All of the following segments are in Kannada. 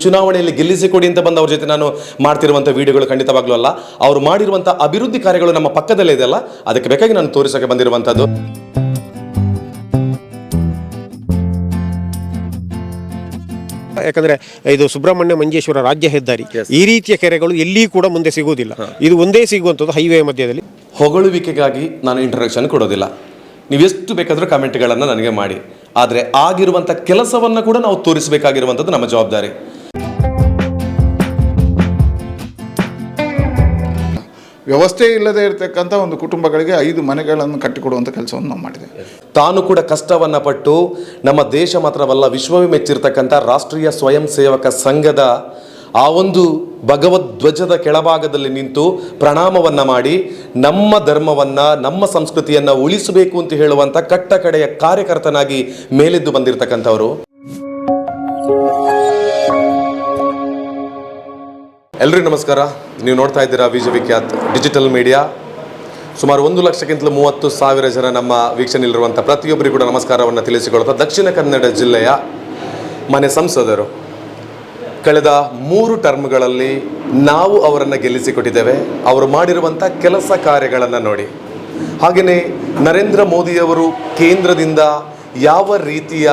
ಚುನಾವಣೆಯಲ್ಲಿ ಗೆಲ್ಲಿಸಿಕೊಡಿ ಅಂತ ಬಂದ ಅವ್ರ ಜೊತೆ ನಾನು ಮಾಡ್ತಿರುವಂಥ ವಿಡಿಯೋಗಳು ಖಂಡಿತವಾಗ್ಲೂ ಅಲ್ಲ. ಅವರು ಮಾಡಿರುವಂಥ ಅಭಿವೃದ್ಧಿ ಕಾರ್ಯಗಳು ನಮ್ಮ ಪಕ್ಕದಲ್ಲೇ ಇದೆಯಲ್ಲ, ಅದಕ್ಕೆ ಬೇಕಾಗಿ ನಾನು ತೋರಿಸೋಕೆ ಬಂದಿರುವಂಥದ್ದು. ಯಾಕಂದ್ರೆ ಇದು ಸುಬ್ರಹ್ಮಣ್ಯ ಮಂಜೇಶ್ವರ ರಾಜ್ಯ ಹೆದ್ದಾರಿ, ಈ ರೀತಿಯ ಕೆರೆಗಳು ಎಲ್ಲಿ ಕೂಡ ಮುಂದೆ ಸಿಗುವುದಿಲ್ಲ. ಇದು ಒಂದೇ ಸಿಗುವಂಥದ್ದು ಹೈವೇ ಮಧ್ಯದಲ್ಲಿ. ಹೊಗಳುವಿಕೆಗಾಗಿ ನಾನು ಇಂಟ್ರಡಕ್ಷನ್ ಕೊಡೋದಿಲ್ಲ. ನೀವೆಷ್ಟು ಬೇಕಾದರೂ ಕಮೆಂಟ್ಗಳನ್ನು ನನಗೆ ಮಾಡಿ, ಆದರೆ ಆಗಿರುವಂಥ ಕೆಲಸವನ್ನು ಕೂಡ ನಾವು ತೋರಿಸಬೇಕಾಗಿರುವಂಥದ್ದು ನಮ್ಮ ಜವಾಬ್ದಾರಿ. ವ್ಯವಸ್ಥೆ ಇಲ್ಲದೆ ಇರತಕ್ಕಂಥ ಒಂದು ಕುಟುಂಬಗಳಿಗೆ 5 ಮನೆಗಳನ್ನು ಕಟ್ಟಿಕೊಡುವಂಥ ಕೆಲಸವನ್ನು ನಾವು ಮಾಡಿದ್ದೇವೆ. ತಾನು ಕೂಡ ಕಷ್ಟವನ್ನು ಪಟ್ಟು ನಮ್ಮ ದೇಶ ಮಾತ್ರವಲ್ಲ ವಿಶ್ವವೇ ಮೆಚ್ಚಿರ್ತಕ್ಕಂಥ ರಾಷ್ಟ್ರೀಯ ಸ್ವಯಂ ಸೇವಕ ಸಂಘದ ಆ ಒಂದು ಭಗವದ್ಧ್ವಜದ ಕೆಳಭಾಗದಲ್ಲಿ ನಿಂತು ಪ್ರಣಾಮವನ್ನು ಮಾಡಿ ನಮ್ಮ ಧರ್ಮವನ್ನು ನಮ್ಮ ಸಂಸ್ಕೃತಿಯನ್ನು ಉಳಿಸಬೇಕು ಅಂತ ಹೇಳುವಂಥ ಕಟ್ಟ ಕಡೆಯ ಕಾರ್ಯಕರ್ತನಾಗಿ ಮೇಲೆದ್ದು ಬಂದಿರತಕ್ಕಂಥವರು. ಎಲ್ರಿಗೂ ನಮಸ್ಕಾರ. ನೀವು ನೋಡ್ತಾ ಇದ್ದೀರಾ ವಿಜಯ ವಿಖ್ಯಾತ್ ಡಿಜಿಟಲ್ ಮೀಡಿಯಾ. ಸುಮಾರು 1,30,30,000 ಜನ ನಮ್ಮ ವೀಕ್ಷಣೆಯಲ್ಲಿರುವಂಥ ಪ್ರತಿಯೊಬ್ಬರಿಗೂ ಕೂಡ ನಮಸ್ಕಾರವನ್ನು ತಿಳಿಸಿಕೊಳ್ತಾ, ದಕ್ಷಿಣ ಕನ್ನಡ ಜಿಲ್ಲೆಯ ಮನೆ ಸಂಸದರು ಕಳೆದ 3 ಟರ್ಮ್ಗಳಲ್ಲಿ ನಾವು ಅವರನ್ನು ಗೆಲ್ಲಿಸಿಕೊಟ್ಟಿದ್ದೇವೆ. ಅವರು ಮಾಡಿರುವಂಥ ಕೆಲಸ ಕಾರ್ಯಗಳನ್ನು ನೋಡಿ. ಹಾಗೆಯೇ ನರೇಂದ್ರ ಮೋದಿಯವರು ಕೇಂದ್ರದಿಂದ ಯಾವ ರೀತಿಯ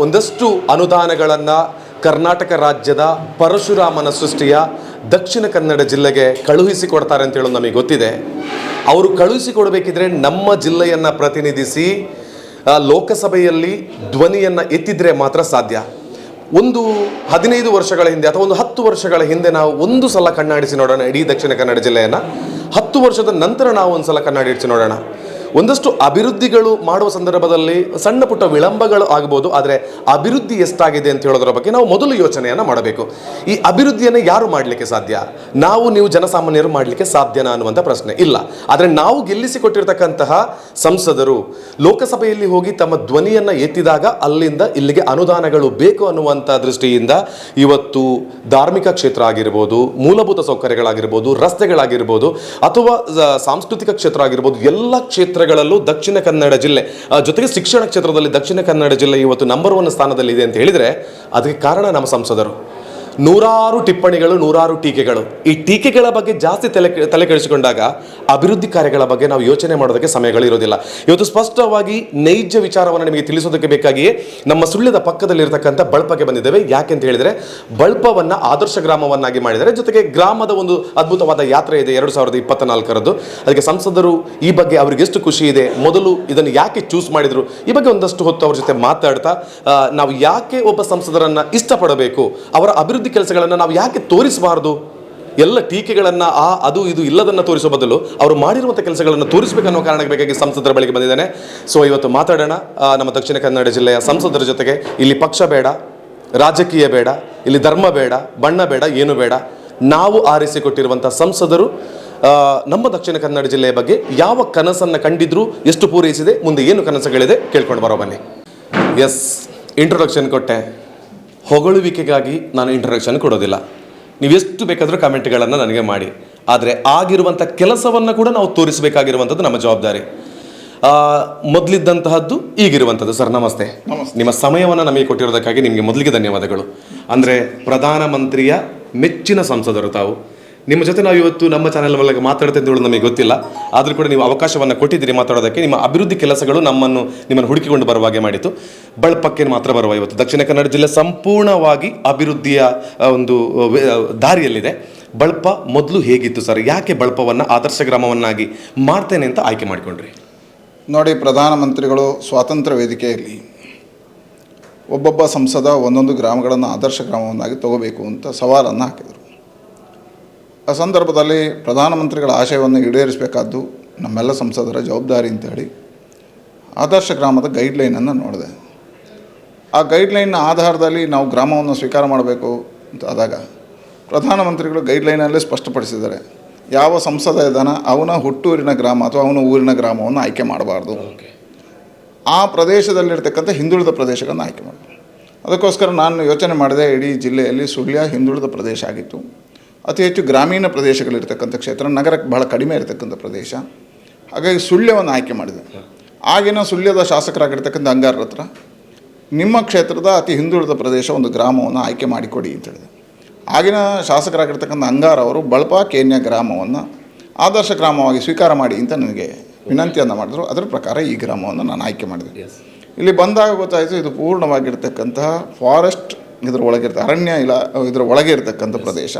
ಒಂದಷ್ಟು ಅನುದಾನಗಳನ್ನು ಕರ್ನಾಟಕ ರಾಜ್ಯದ ಪರಶುರಾಮನ ಸೃಷ್ಟಿಯ ದಕ್ಷಿಣ ಕನ್ನಡ ಜಿಲ್ಲೆಗೆ ಕಳುಹಿಸಿಕೊಡ್ತಾರೆ ಅಂತ ಹೇಳೋದು ನಮಗೆ ಗೊತ್ತಿದೆ. ಅವರು ಕಳುಹಿಸಿಕೊಡಬೇಕಿದ್ರೆ ನಮ್ಮ ಜಿಲ್ಲೆಯನ್ನು ಪ್ರತಿನಿಧಿಸಿ ಲೋಕಸಭೆಯಲ್ಲಿ ಧ್ವನಿಯನ್ನು ಎತ್ತಿದ್ರೆ ಮಾತ್ರ ಸಾಧ್ಯ. ಒಂದು 15 ವರ್ಷಗಳ ಹಿಂದೆ ಅಥವಾ ಒಂದು 10 ವರ್ಷಗಳ ಹಿಂದೆ ನಾವು ಒಂದು ಸಲ ಕಣ್ಣಾಡಿಸಿ ನೋಡೋಣ ಇಡೀ ದಕ್ಷಿಣ ಕನ್ನಡ ಜಿಲ್ಲೆಯನ್ನು. 10 ವರ್ಷದ ನಂತರ ನಾವು ಒಂದು ಸಲ ಕಣ್ಣಾಡಿಸಿ ನೋಡೋಣ. ಒಂದಷ್ಟು ಅಭಿವೃದ್ಧಿಗಳು ಮಾಡುವ ಸಂದರ್ಭದಲ್ಲಿ ಸಣ್ಣ ಪುಟ್ಟ ವಿಳಂಬಗಳು ಆಗ್ಬೋದು, ಆದರೆ ಅಭಿವೃದ್ಧಿ ಎಷ್ಟಾಗಿದೆ ಅಂತ ಹೇಳೋದ್ರ ಬಗ್ಗೆ ನಾವು ಮೊದಲು ಯೋಚನೆಯನ್ನು ಮಾಡಬೇಕು. ಈ ಅಭಿವೃದ್ಧಿಯನ್ನು ಯಾರು ಮಾಡಲಿಕ್ಕೆ ಸಾಧ್ಯ? ನಾವು ನೀವು ಜನಸಾಮಾನ್ಯರು ಮಾಡಲಿಕ್ಕೆ ಸಾಧ್ಯನಾ ಅನ್ನುವಂಥ ಪ್ರಶ್ನೆ ಇಲ್ಲ. ಆದರೆ ನಾವು ಗೆಲ್ಲಿಸಿಕೊಟ್ಟಿರ್ತಕ್ಕಂತಹ ಸಂಸದರು ಲೋಕಸಭೆಯಲ್ಲಿ ಹೋಗಿ ತಮ್ಮ ಧ್ವನಿಯನ್ನು ಎತ್ತಿದಾಗ ಅಲ್ಲಿಂದ ಇಲ್ಲಿಗೆ ಅನುದಾನಗಳು ಬೇಕು ಅನ್ನುವಂಥ ದೃಷ್ಟಿಯಿಂದ ಇವತ್ತು ಧಾರ್ಮಿಕ ಕ್ಷೇತ್ರ ಆಗಿರ್ಬೋದು, ಮೂಲಭೂತ ಸೌಕರ್ಯಗಳಾಗಿರ್ಬೋದು, ರಸ್ತೆಗಳಾಗಿರ್ಬೋದು, ಅಥವಾ ಸಾಂಸ್ಕೃತಿಕ ಕ್ಷೇತ್ರ ಆಗಿರ್ಬೋದು, ಎಲ್ಲ ಕ್ಷೇತ್ರಗಳಲ್ಲೂ ದಕ್ಷಿಣ ಕನ್ನಡ ಜಿಲ್ಲೆ ಜೊತೆಗೆ ಶಿಕ್ಷಣ ಕ್ಷೇತ್ರದಲ್ಲಿ ದಕ್ಷಿಣ ಕನ್ನಡ ಜಿಲ್ಲೆ ಇವತ್ತು ನಂಬರ್ 1 ಸ್ಥಾನದಲ್ಲಿ ಇದೆ ಅಂತ ಹೇಳಿದರೆ ಅದಕ್ಕೆ ಕಾರಣ ನಮ್ಮ ಸಂಸದರು. 100 ಟಿಪ್ಪಣಿಗಳು, 100 ಟೀಕೆಗಳು. ಈ ಟೀಕೆಗಳ ಬಗ್ಗೆ ಜಾಸ್ತಿ ತಲೆ ಕೆಡಿಸಿಕೊಂಡಾಗ ಅಭಿವೃದ್ಧಿ ಕಾರ್ಯಗಳ ಬಗ್ಗೆ ನಾವು ಯೋಚನೆ ಮಾಡೋದಕ್ಕೆ ಸಮಯಗಳು ಇರೋದಿಲ್ಲ. ಇವತ್ತು ಸ್ಪಷ್ಟವಾಗಿ ನೈಜ ವಿಚಾರವನ್ನು ನಿಮಗೆ ತಿಳಿಸೋದಕ್ಕೆ ಬೇಕಾಗಿಯೇ ನಮ್ಮ ಸುಳ್ಯದ ಪಕ್ಕದಲ್ಲಿರ್ತಕ್ಕಂಥ ಬಳಪಕ್ಕೆ ಬಂದಿದ್ದೇವೆ. ಯಾಕೆಂತ ಹೇಳಿದರೆ ಬಳಪವನ್ನು ಆದರ್ಶ ಗ್ರಾಮವನ್ನಾಗಿ ಮಾಡಿದ್ದಾರೆ. ಜೊತೆಗೆ ಗ್ರಾಮದ ಒಂದು ಅದ್ಭುತವಾದ ಯಾತ್ರೆ ಇದೆ 2024ರದ್ದು. ಅದಕ್ಕೆ ಸಂಸದರು ಈ ಬಗ್ಗೆ ಅವರಿಗೆ ಎಷ್ಟು ಖುಷಿ ಇದೆ, ಮೊದಲು ಇದನ್ನು ಯಾಕೆ ಚೂಸ್ ಮಾಡಿದರು, ಈ ಬಗ್ಗೆ ಒಂದಷ್ಟು ಹೊತ್ತು ಅವ್ರ ಜೊತೆ ಮಾತಾಡ್ತಾ ನಾವು ಯಾಕೆ ಒಬ್ಬ ಸಂಸದರನ್ನು ಇಷ್ಟಪಡಬೇಕು, ಅವರ ಅಭಿವೃದ್ಧಿ ಕೆಲಸಗಳನ್ನು ನಾವು ಯಾಕೆ ತೋರಿಸಬಾರದು, ಎಲ್ಲ ಟೀಕೆಗಳನ್ನು ಅದು ಇದು ಇಲ್ಲದನ್ನು ತೋರಿಸೋ ಬದಲು ಅವರು ಮಾಡಿರುವಂಥ ಕೆಲಸಗಳನ್ನು ತೋರಿಸಬೇಕನ್ನೋ ಕಾರಣಕ್ಕೆ ಬೇಕಾಗಿ ಸಂಸದರ ಬಳಿಗೆ ಬಂದಿದ್ದಾನೆ. ಸೊ ಇವತ್ತು ಮಾತಾಡೋಣ ನಮ್ಮ ದಕ್ಷಿಣ ಕನ್ನಡ ಜಿಲ್ಲೆಯ ಸಂಸದರ ಜೊತೆಗೆ. ಇಲ್ಲಿ ಪಕ್ಷ ಬೇಡ, ರಾಜಕೀಯ ಬೇಡ, ಇಲ್ಲಿ ಧರ್ಮ ಬೇಡ, ಬಣ್ಣ ಬೇಡ, ಏನು ಬೇಡ. ನಾವು ಆರಿಸಿಕೊಟ್ಟಿರುವಂಥ ಸಂಸದರು ನಮ್ಮ ದಕ್ಷಿಣ ಕನ್ನಡ ಜಿಲ್ಲೆಯ ಬಗ್ಗೆ ಯಾವ ಕನಸನ್ನು ಕಂಡಿದ್ರು, ಎಷ್ಟು ಪೂರೈಸಿದೆ, ಮುಂದೆ ಏನು ಕನಸುಗಳಿದೆ ಕೇಳ್ಕೊಂಡು ಬರೋ ಬನ್ನಿ. ಎಸ್, ಇಂಟ್ರೊಡಕ್ಷನ್ ಕೊಟ್ಟೆ. ಹೊಗಳುವಿಕೆಗಾಗಿ ನಾನು ಇಂಟ್ರಡಕ್ಷನ್ ಕೊಡೋದಿಲ್ಲ. ನೀವೆಷ್ಟು ಬೇಕಾದರೂ ಕಮೆಂಟ್ಗಳನ್ನು ನನಗೆ ಮಾಡಿ, ಆದರೆ ಆಗಿರುವಂಥ ಕೆಲಸವನ್ನು ಕೂಡ ನಾವು ತೋರಿಸಬೇಕಾಗಿರುವಂಥದ್ದು ನಮ್ಮ ಜವಾಬ್ದಾರಿ. ಮೊದಲಿದ್ದಂತಹದ್ದು ಈಗಿರುವಂಥದ್ದು. ಸರ್ ನಮಸ್ತೆ. ನಿಮ್ಮ ಸಮಯವನ್ನು ನಮಗೆ ಕೊಟ್ಟಿರೋದಕ್ಕಾಗಿ ನಿಮಗೆ ಮೊದಲಿಗೆ ಧನ್ಯವಾದಗಳು. ಅಂದರೆ ಪ್ರಧಾನಮಂತ್ರಿಯ ಮೆಚ್ಚಿನ ಸಂಸದರು ತಾವು. ನಿಮ್ಮ ಜೊತೆ ನಾವು ಇವತ್ತು ನಮ್ಮ ಚಾನೆಲ್ ಮೂಲಕ ಮಾತಾಡ್ತಾ ಇದ್ದೇವೆ ನಮಗೆ ಗೊತ್ತಿಲ್ಲ, ಆದರೂ ಕೂಡ ನೀವು ಅವಕಾಶವನ್ನು ಕೊಟ್ಟಿದ್ದೀರಿ ಮಾತಾಡೋದಕ್ಕೆ. ನಿಮ್ಮ ಅಭಿವೃದ್ಧಿ ಕೆಲಸಗಳು ನಿಮ್ಮನ್ನು ಹುಡುಕಿಕೊಂಡು ಬರುವ ಹಾಗೆ ಮಾಡಿತು. ಬಳಪಕ್ಕೆ ಮಾತ್ರ ಬರುವ ಇವತ್ತು ದಕ್ಷಿಣ ಕನ್ನಡ ಜಿಲ್ಲೆ ಸಂಪೂರ್ಣವಾಗಿ ಅಭಿವೃದ್ಧಿಯ ಒಂದು ದಾರಿಯಲ್ಲಿದೆ. ಬಳಪ ಮೊದಲು ಹೇಗಿತ್ತು ಸರ್? ಯಾಕೆ ಬಳಪವನ್ನು ಆದರ್ಶ ಗ್ರಾಮವನ್ನಾಗಿ ಮಾಡ್ತೇನೆ ಅಂತ ಆಯ್ಕೆ ಮಾಡಿಕೊಂಡ್ರಿ? ನೋಡಿ, ಪ್ರಧಾನಮಂತ್ರಿಗಳು ಸ್ವಾತಂತ್ರ್ಯ ವೇದಿಕೆಯಲ್ಲಿ ಒಬ್ಬೊಬ್ಬ ಸಂಸದ ಒಂದೊಂದು ಗ್ರಾಮಗಳನ್ನು ಆದರ್ಶ ಗ್ರಾಮವನ್ನಾಗಿ ತಗೋಬೇಕು ಅಂತ ಸವಾಲನ್ನು ಹಾಕಿದರು. ಆ ಸಂದರ್ಭದಲ್ಲಿ ಪ್ರಧಾನಮಂತ್ರಿಗಳ ಆಶಯವನ್ನು ಈಡೇರಿಸಬೇಕಾದ್ದು ನಮ್ಮೆಲ್ಲ ಸಂಸದರ ಜವಾಬ್ದಾರಿ ಅಂತೇಳಿ ಆದರ್ಶ ಗ್ರಾಮದ ಗೈಡ್ಲೈನನ್ನು ನೋಡಿದೆ. ಆ ಗೈಡ್ಲೈನ್ನ ಆಧಾರದಲ್ಲಿ ನಾವು ಗ್ರಾಮವನ್ನು ಸ್ವೀಕಾರ ಮಾಡಬೇಕು ಅಂತ ಆದಾಗ ಪ್ರಧಾನಮಂತ್ರಿಗಳು ಗೈಡ್ಲೈನಲ್ಲೇ ಸ್ಪಷ್ಟಪಡಿಸಿದ್ದಾರೆ, ಯಾವ ಸಂಸದ ಇದ್ದಾನೆ ಅವನ ಹುಟ್ಟೂರಿನ ಗ್ರಾಮ ಅಥವಾ ಅವನ ಊರಿನ ಗ್ರಾಮವನ್ನು ಆಯ್ಕೆ ಮಾಡಬಾರ್ದು, ಆ ಪ್ರದೇಶದಲ್ಲಿರ್ತಕ್ಕಂಥ ಹಿಂದುಳಿದ ಪ್ರದೇಶಗಳನ್ನು ಆಯ್ಕೆ ಮಾಡಬೇಕು. ಅದಕ್ಕೋಸ್ಕರ ನಾನು ಯೋಚನೆ ಮಾಡಿದೆ, ಇಡೀ ಜಿಲ್ಲೆಯಲ್ಲಿ ಸುಳ್ಯ ಹಿಂದುಳಿದ ಪ್ರದೇಶ ಆಗಿತ್ತು. ಅತಿ ಹೆಚ್ಚು ಗ್ರಾಮೀಣ ಪ್ರದೇಶಗಳಿರ್ತಕ್ಕಂಥ ಕ್ಷೇತ್ರ, ನಗರಕ್ಕೆ ಬಹಳ ಕಡಿಮೆ ಇರತಕ್ಕಂಥ ಪ್ರದೇಶ. ಹಾಗಾಗಿ ಸುಳ್ಯವನ್ನು ಆಯ್ಕೆ ಮಾಡಿದೆ. ಆಗಿನ ಸುಳ್ಯದ ಶಾಸಕರಾಗಿರ್ತಕ್ಕಂಥ ಅಂಗಾರರ ಹತ್ರ ನಿಮ್ಮ ಕ್ಷೇತ್ರದ ಅತಿ ಹಿಂದುಳಿದ ಪ್ರದೇಶ ಒಂದು ಗ್ರಾಮವನ್ನು ಆಯ್ಕೆ ಮಾಡಿಕೊಡಿ ಅಂತ ಹೇಳಿದೆ. ಆಗಿನ ಶಾಸಕರಾಗಿರ್ತಕ್ಕಂಥ ಅಂಗಾರ್ ಅವರು ಬಳಪ ಕೇನ್ಯ ಗ್ರಾಮವನ್ನು ಆದರ್ಶ ಗ್ರಾಮವಾಗಿ ಸ್ವೀಕಾರ ಮಾಡಿ ಅಂತ ನನಗೆ ವಿನಂತಿಯನ್ನು ಮಾಡಿದ್ರು. ಅದರ ಪ್ರಕಾರ ಈ ಗ್ರಾಮವನ್ನು ನಾನು ಆಯ್ಕೆ ಮಾಡಿದೆ. ಇಲ್ಲಿ ಬಂದಾಗ ಗೊತ್ತಾಯಿತು ಇದು ಪೂರ್ಣವಾಗಿರ್ತಕ್ಕಂತಹ ಫಾರೆಸ್ಟ್, ಇದರ ಒಳಗಿರ್ತ ಅರಣ್ಯ ಇದರ ಒಳಗೆ ಇರತಕ್ಕಂಥ ಪ್ರದೇಶ,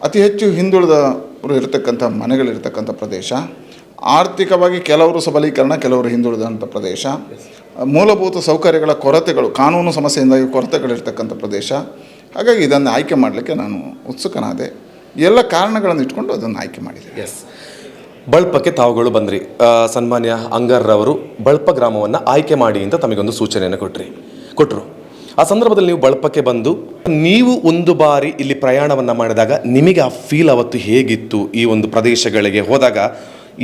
ಅತಿ ಹೆಚ್ಚು ಹಿಂದುಳಿದವರು ಇರತಕ್ಕಂಥ ಮನೆಗಳಿರ್ತಕ್ಕಂಥ ಪ್ರದೇಶ, ಆರ್ಥಿಕವಾಗಿ ಕೆಲವರು ಸಬಲೀಕರಣ, ಕೆಲವರು ಹಿಂದುಳಿದಂಥ ಪ್ರದೇಶ, ಮೂಲಭೂತ ಸೌಕರ್ಯಗಳ ಕೊರತೆಗಳು, ಕಾನೂನು ಸಮಸ್ಯೆಯಿಂದಾಗಿ ಕೊರತೆಗಳಿರ್ತಕ್ಕಂಥ ಪ್ರದೇಶ. ಹಾಗಾಗಿ ಇದನ್ನು ಆಯ್ಕೆ ಮಾಡಲಿಕ್ಕೆ ನಾನು ಉತ್ಸುಕನಾದೆ. ಎಲ್ಲ ಕಾರಣಗಳನ್ನು ಇಟ್ಕೊಂಡು ಅದನ್ನು ಆಯ್ಕೆ ಮಾಡಿದೆ. ಬಳಪಕ್ಕೆ ತಾವುಗಳು ಬಂದ್ರಿ. ಸನ್ಮಾನ್ಯ ಅಂಗಾರ್ರವರು ಬಳಪ ಗ್ರಾಮವನ್ನು ಆಯ್ಕೆ ಮಾಡಿ ಅಂತ ತಮಗೊಂದು ಸೂಚನೆಯನ್ನು ಕೊಟ್ಟರು. ಆ ಸಂದರ್ಭದಲ್ಲಿ ನೀವು ಬಳಪಕ್ಕೆ ಬಂದು ನೀವು ಒಂದು ಬಾರಿ ಇಲ್ಲಿ ಪ್ರಯಾಣವನ್ನು ಮಾಡಿದಾಗ ನಿಮಗೆ ಆ ಫೀಲ್ ಅವತ್ತು ಹೇಗಿತ್ತು? ಈ ಒಂದು ಪ್ರದೇಶಗಳಿಗೆ ಹೋದಾಗ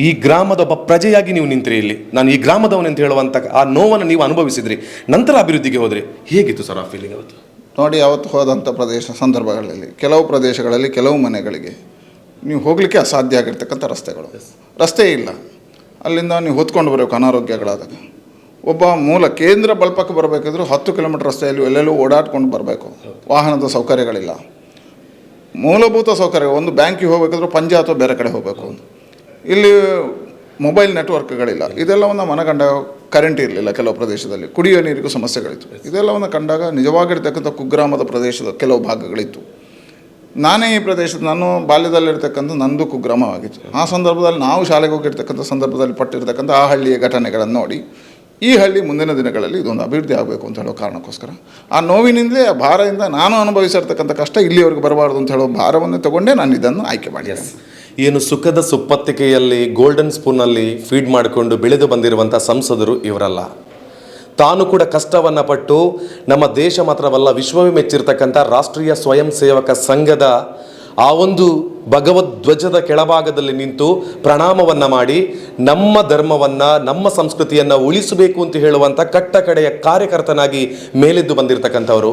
ಈ ಗ್ರಾಮದ ಒಬ್ಬ ಪ್ರಜೆಯಾಗಿ ನೀವು ನಿಂತ್ರಿ, ಇಲ್ಲಿ ನಾನು ಈ ಗ್ರಾಮದವನು ಅಂತ ಹೇಳುವಂಥ ಆ ನೋವನ್ನು ನೀವು ಅನುಭವಿಸಿದ್ರಿ, ನಂತರ ಅಭಿವೃದ್ಧಿಗೆ ಹೋದ್ರಿ. ಹೇಗಿತ್ತು ಸರ್ ಆ ಫೀಲಿಂಗ್ ಅವತ್ತು? ನೋಡಿ, ಅವತ್ತು ಹೋದಂಥ ಸಂದರ್ಭಗಳಲ್ಲಿ ಕೆಲವು ಪ್ರದೇಶಗಳಲ್ಲಿ ಕೆಲವು ಮನೆಗಳಿಗೆ ನೀವು ಹೋಗಲಿಕ್ಕೆ ಅಸಾಧ್ಯ ಆಗಿರ್ತಕ್ಕಂಥ ರಸ್ತೆ ಇಲ್ಲ. ಅಲ್ಲಿಂದ ನೀವು ಹೊತ್ಕೊಂಡು ಬರಬೇಕು ಅನಾರೋಗ್ಯಗಳಾದಾಗ. ಒಬ್ಬ ಮೂಲ ಕೇಂದ್ರ ಬಳಪಕ್ಕೆ ಬರಬೇಕಿದ್ರೂ 10 ಕಿಲೋಮೀಟರ್ ರಸ್ತೆಯಲ್ಲಿ ಎಲ್ಲೆಲ್ಲೂ ಓಡಾಡ್ಕೊಂಡು ಬರಬೇಕು. ವಾಹನದ ಸೌಕರ್ಯಗಳಿಲ್ಲ, ಮೂಲಭೂತ ಸೌಕರ್ಯ. ಒಂದು ಬ್ಯಾಂಕಿಗೆ ಹೋಗಬೇಕಾದ್ರೂ ಪಂಜೆ ಅಥವಾ ಬೇರೆ ಕಡೆ ಹೋಗಬೇಕು. ಇಲ್ಲಿ ಮೊಬೈಲ್ ನೆಟ್ವರ್ಕ್ಗಳಿಲ್ಲ. ಇದೆಲ್ಲವನ್ನು ಮನಗಂಡಾಗ ಕರೆಂಟ್ ಇರಲಿಲ್ಲ. ಕೆಲವು ಪ್ರದೇಶದಲ್ಲಿ ಕುಡಿಯುವ ನೀರಿಗೂ ಸಮಸ್ಯೆಗಳಿತ್ತು. ಇದೆಲ್ಲವನ್ನು ಕಂಡಾಗ ನಿಜವಾಗಿರ್ತಕ್ಕಂಥ ಕುಗ್ರಾಮದ ಪ್ರದೇಶದ ಕೆಲವು ಭಾಗಗಳಿತ್ತು. ನಾನೇ ಈ ಪ್ರದೇಶದ, ನಾನು ಬಾಲ್ಯದಲ್ಲಿರ್ತಕ್ಕಂಥ ನಂದು ಕುಗ್ರಾಮವಾಗಿತ್ತು. ಆ ಸಂದರ್ಭದಲ್ಲಿ ನಾವು ಶಾಲೆಗೆ ಹೋಗಿರ್ತಕ್ಕಂಥ ಸಂದರ್ಭದಲ್ಲಿ ಪಟ್ಟಿರ್ತಕ್ಕಂಥ ಆ ಹಳ್ಳಿಯ ಘಟನೆಗಳನ್ನು ನೋಡಿ ಈ ಹಳ್ಳಿ ಮುಂದಿನ ದಿನಗಳಲ್ಲಿ ಇದೊಂದು ಅಭಿವೃದ್ಧಿ ಆಗಬೇಕು ಅಂತ ಹೇಳೋ ಕಾರಣಕ್ಕೋಸ್ಕರ, ಆ ನೋವಿನಿಂದಲೇ, ಆ ಭಾರದಿಂದ, ನಾನು ಅನುಭವಿಸಿರ್ತಕ್ಕಂಥ ಕಷ್ಟ ಇಲ್ಲಿವರೆಗೆ ಬರಬಾರ್ದು ಅಂತ ಹೇಳೋ ಭಾರವನ್ನು ತಗೊಂಡೇ ನಾನು ಇದನ್ನು ಆಯ್ಕೆ ಮಾಡಿದೆ. ಏನು ಸುಖದ ಸುಪ್ಪತ್ತಿಗೆಯಲ್ಲಿ ಗೋಲ್ಡನ್ ಸ್ಪೂನಲ್ಲಿ ಫೀಡ್ ಮಾಡಿಕೊಂಡು ಬೆಳೆದು ಬಂದಿರುವಂಥ ಸಂಸದರು ಇವರಲ್ಲ. ತಾನು ಕೂಡ ಕಷ್ಟವನ್ನು ಪಟ್ಟು ನಮ್ಮ ದೇಶ ಮಾತ್ರವಲ್ಲ ವಿಶ್ವವೇ ಮೆಚ್ಚಿರ್ತಕ್ಕಂಥ ರಾಷ್ಟ್ರೀಯ ಸ್ವಯಂ ಸೇವಕ ಸಂಘದ ಆ ಒಂದು ಭಗವದ್ಧ್ವಜದ ಕೆಳಭಾಗದಲ್ಲಿ ನಿಂತು ಪ್ರಣಾಮವನ್ನು ಮಾಡಿ ನಮ್ಮ ಧರ್ಮವನ್ನು, ನಮ್ಮ ಸಂಸ್ಕೃತಿಯನ್ನು ಉಳಿಸಬೇಕು ಅಂತ ಹೇಳುವಂಥ ಕಟ್ಟಕಡೆಯ ಕಾರ್ಯಕರ್ತನಾಗಿ ಮೇಲೆದ್ದು ಬಂದಿರತಕ್ಕಂಥವರು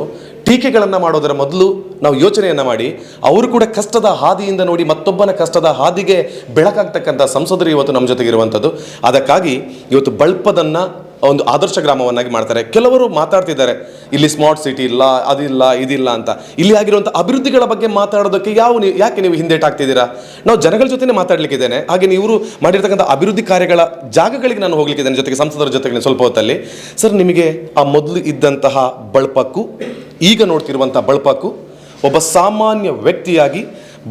ಟೀಕೆಗಳನ್ನು ಮಾಡೋದರ ಮೊದಲು ನಾವು ಯೋಚನೆಯನ್ನು ಮಾಡಿ ಅವರು ಕೂಡ ಕಷ್ಟದ ಹಾದಿಯಿಂದ ನೋಡಿ ಮತ್ತೊಬ್ಬನ ಕಷ್ಟದ ಹಾದಿಗೆ ಬೆಳಕಾಗ್ತಕ್ಕಂಥ ಸಂಸದರು ಇವತ್ತು ನಮ್ಮ ಜೊತೆಗಿರುವಂಥದ್ದು. ಅದಕ್ಕಾಗಿ ಇವತ್ತು ಬಳಪದನ್ನು ಒಂದು ಆದರ್ಶ ಗ್ರಾಮವನ್ನಾಗಿ ಮಾಡ್ತಾರೆ. ಕೆಲವರು ಮಾತಾಡ್ತಿದ್ದಾರೆ ಇಲ್ಲಿ ಸ್ಮಾರ್ಟ್ ಸಿಟಿ ಇಲ್ಲ, ಅದಿಲ್ಲ, ಇದಿಲ್ಲ ಅಂತ. ಇಲ್ಲಿ ಆಗಿರುವಂಥ ಅಭಿವೃದ್ಧಿಗಳ ಬಗ್ಗೆ ಮಾತಾಡೋದಕ್ಕೆ ಯಾಕೆ ನೀವು ಹಿಂದೇಟಾಗ್ತಿದ್ದೀರಾ? ನಾವು ಜನಗಳ ಜೊತೆ ಮಾತಾಡ್ಲಿಕ್ಕಿದ್ದೇನೆ. ಹಾಗೆ ಇವರು ಮಾಡಿರ್ತಕ್ಕಂಥ ಅಭಿವೃದ್ಧಿ ಕಾರ್ಯಗಳ ಜಾಗಗಳಿಗೆ ನಾನು ಹೋಗ್ಲಿಕ್ಕಿದ್ದೇನೆ, ಜೊತೆಗೆ ಸಂಸದರ ಜೊತೆಗೆ ಸ್ವಲ್ಪ ಹೊತ್ತಲ್ಲಿ. ಸರ್, ನಿಮಗೆ ಆ ಮೊದಲು ಇದ್ದಂತಹ ಬಳಪಕ್ಕೂ ಈಗ ನೋಡ್ತಿರುವಂಥ ಬಳಪಕ್ಕೂ ಒಬ್ಬ ಸಾಮಾನ್ಯ ವ್ಯಕ್ತಿಯಾಗಿ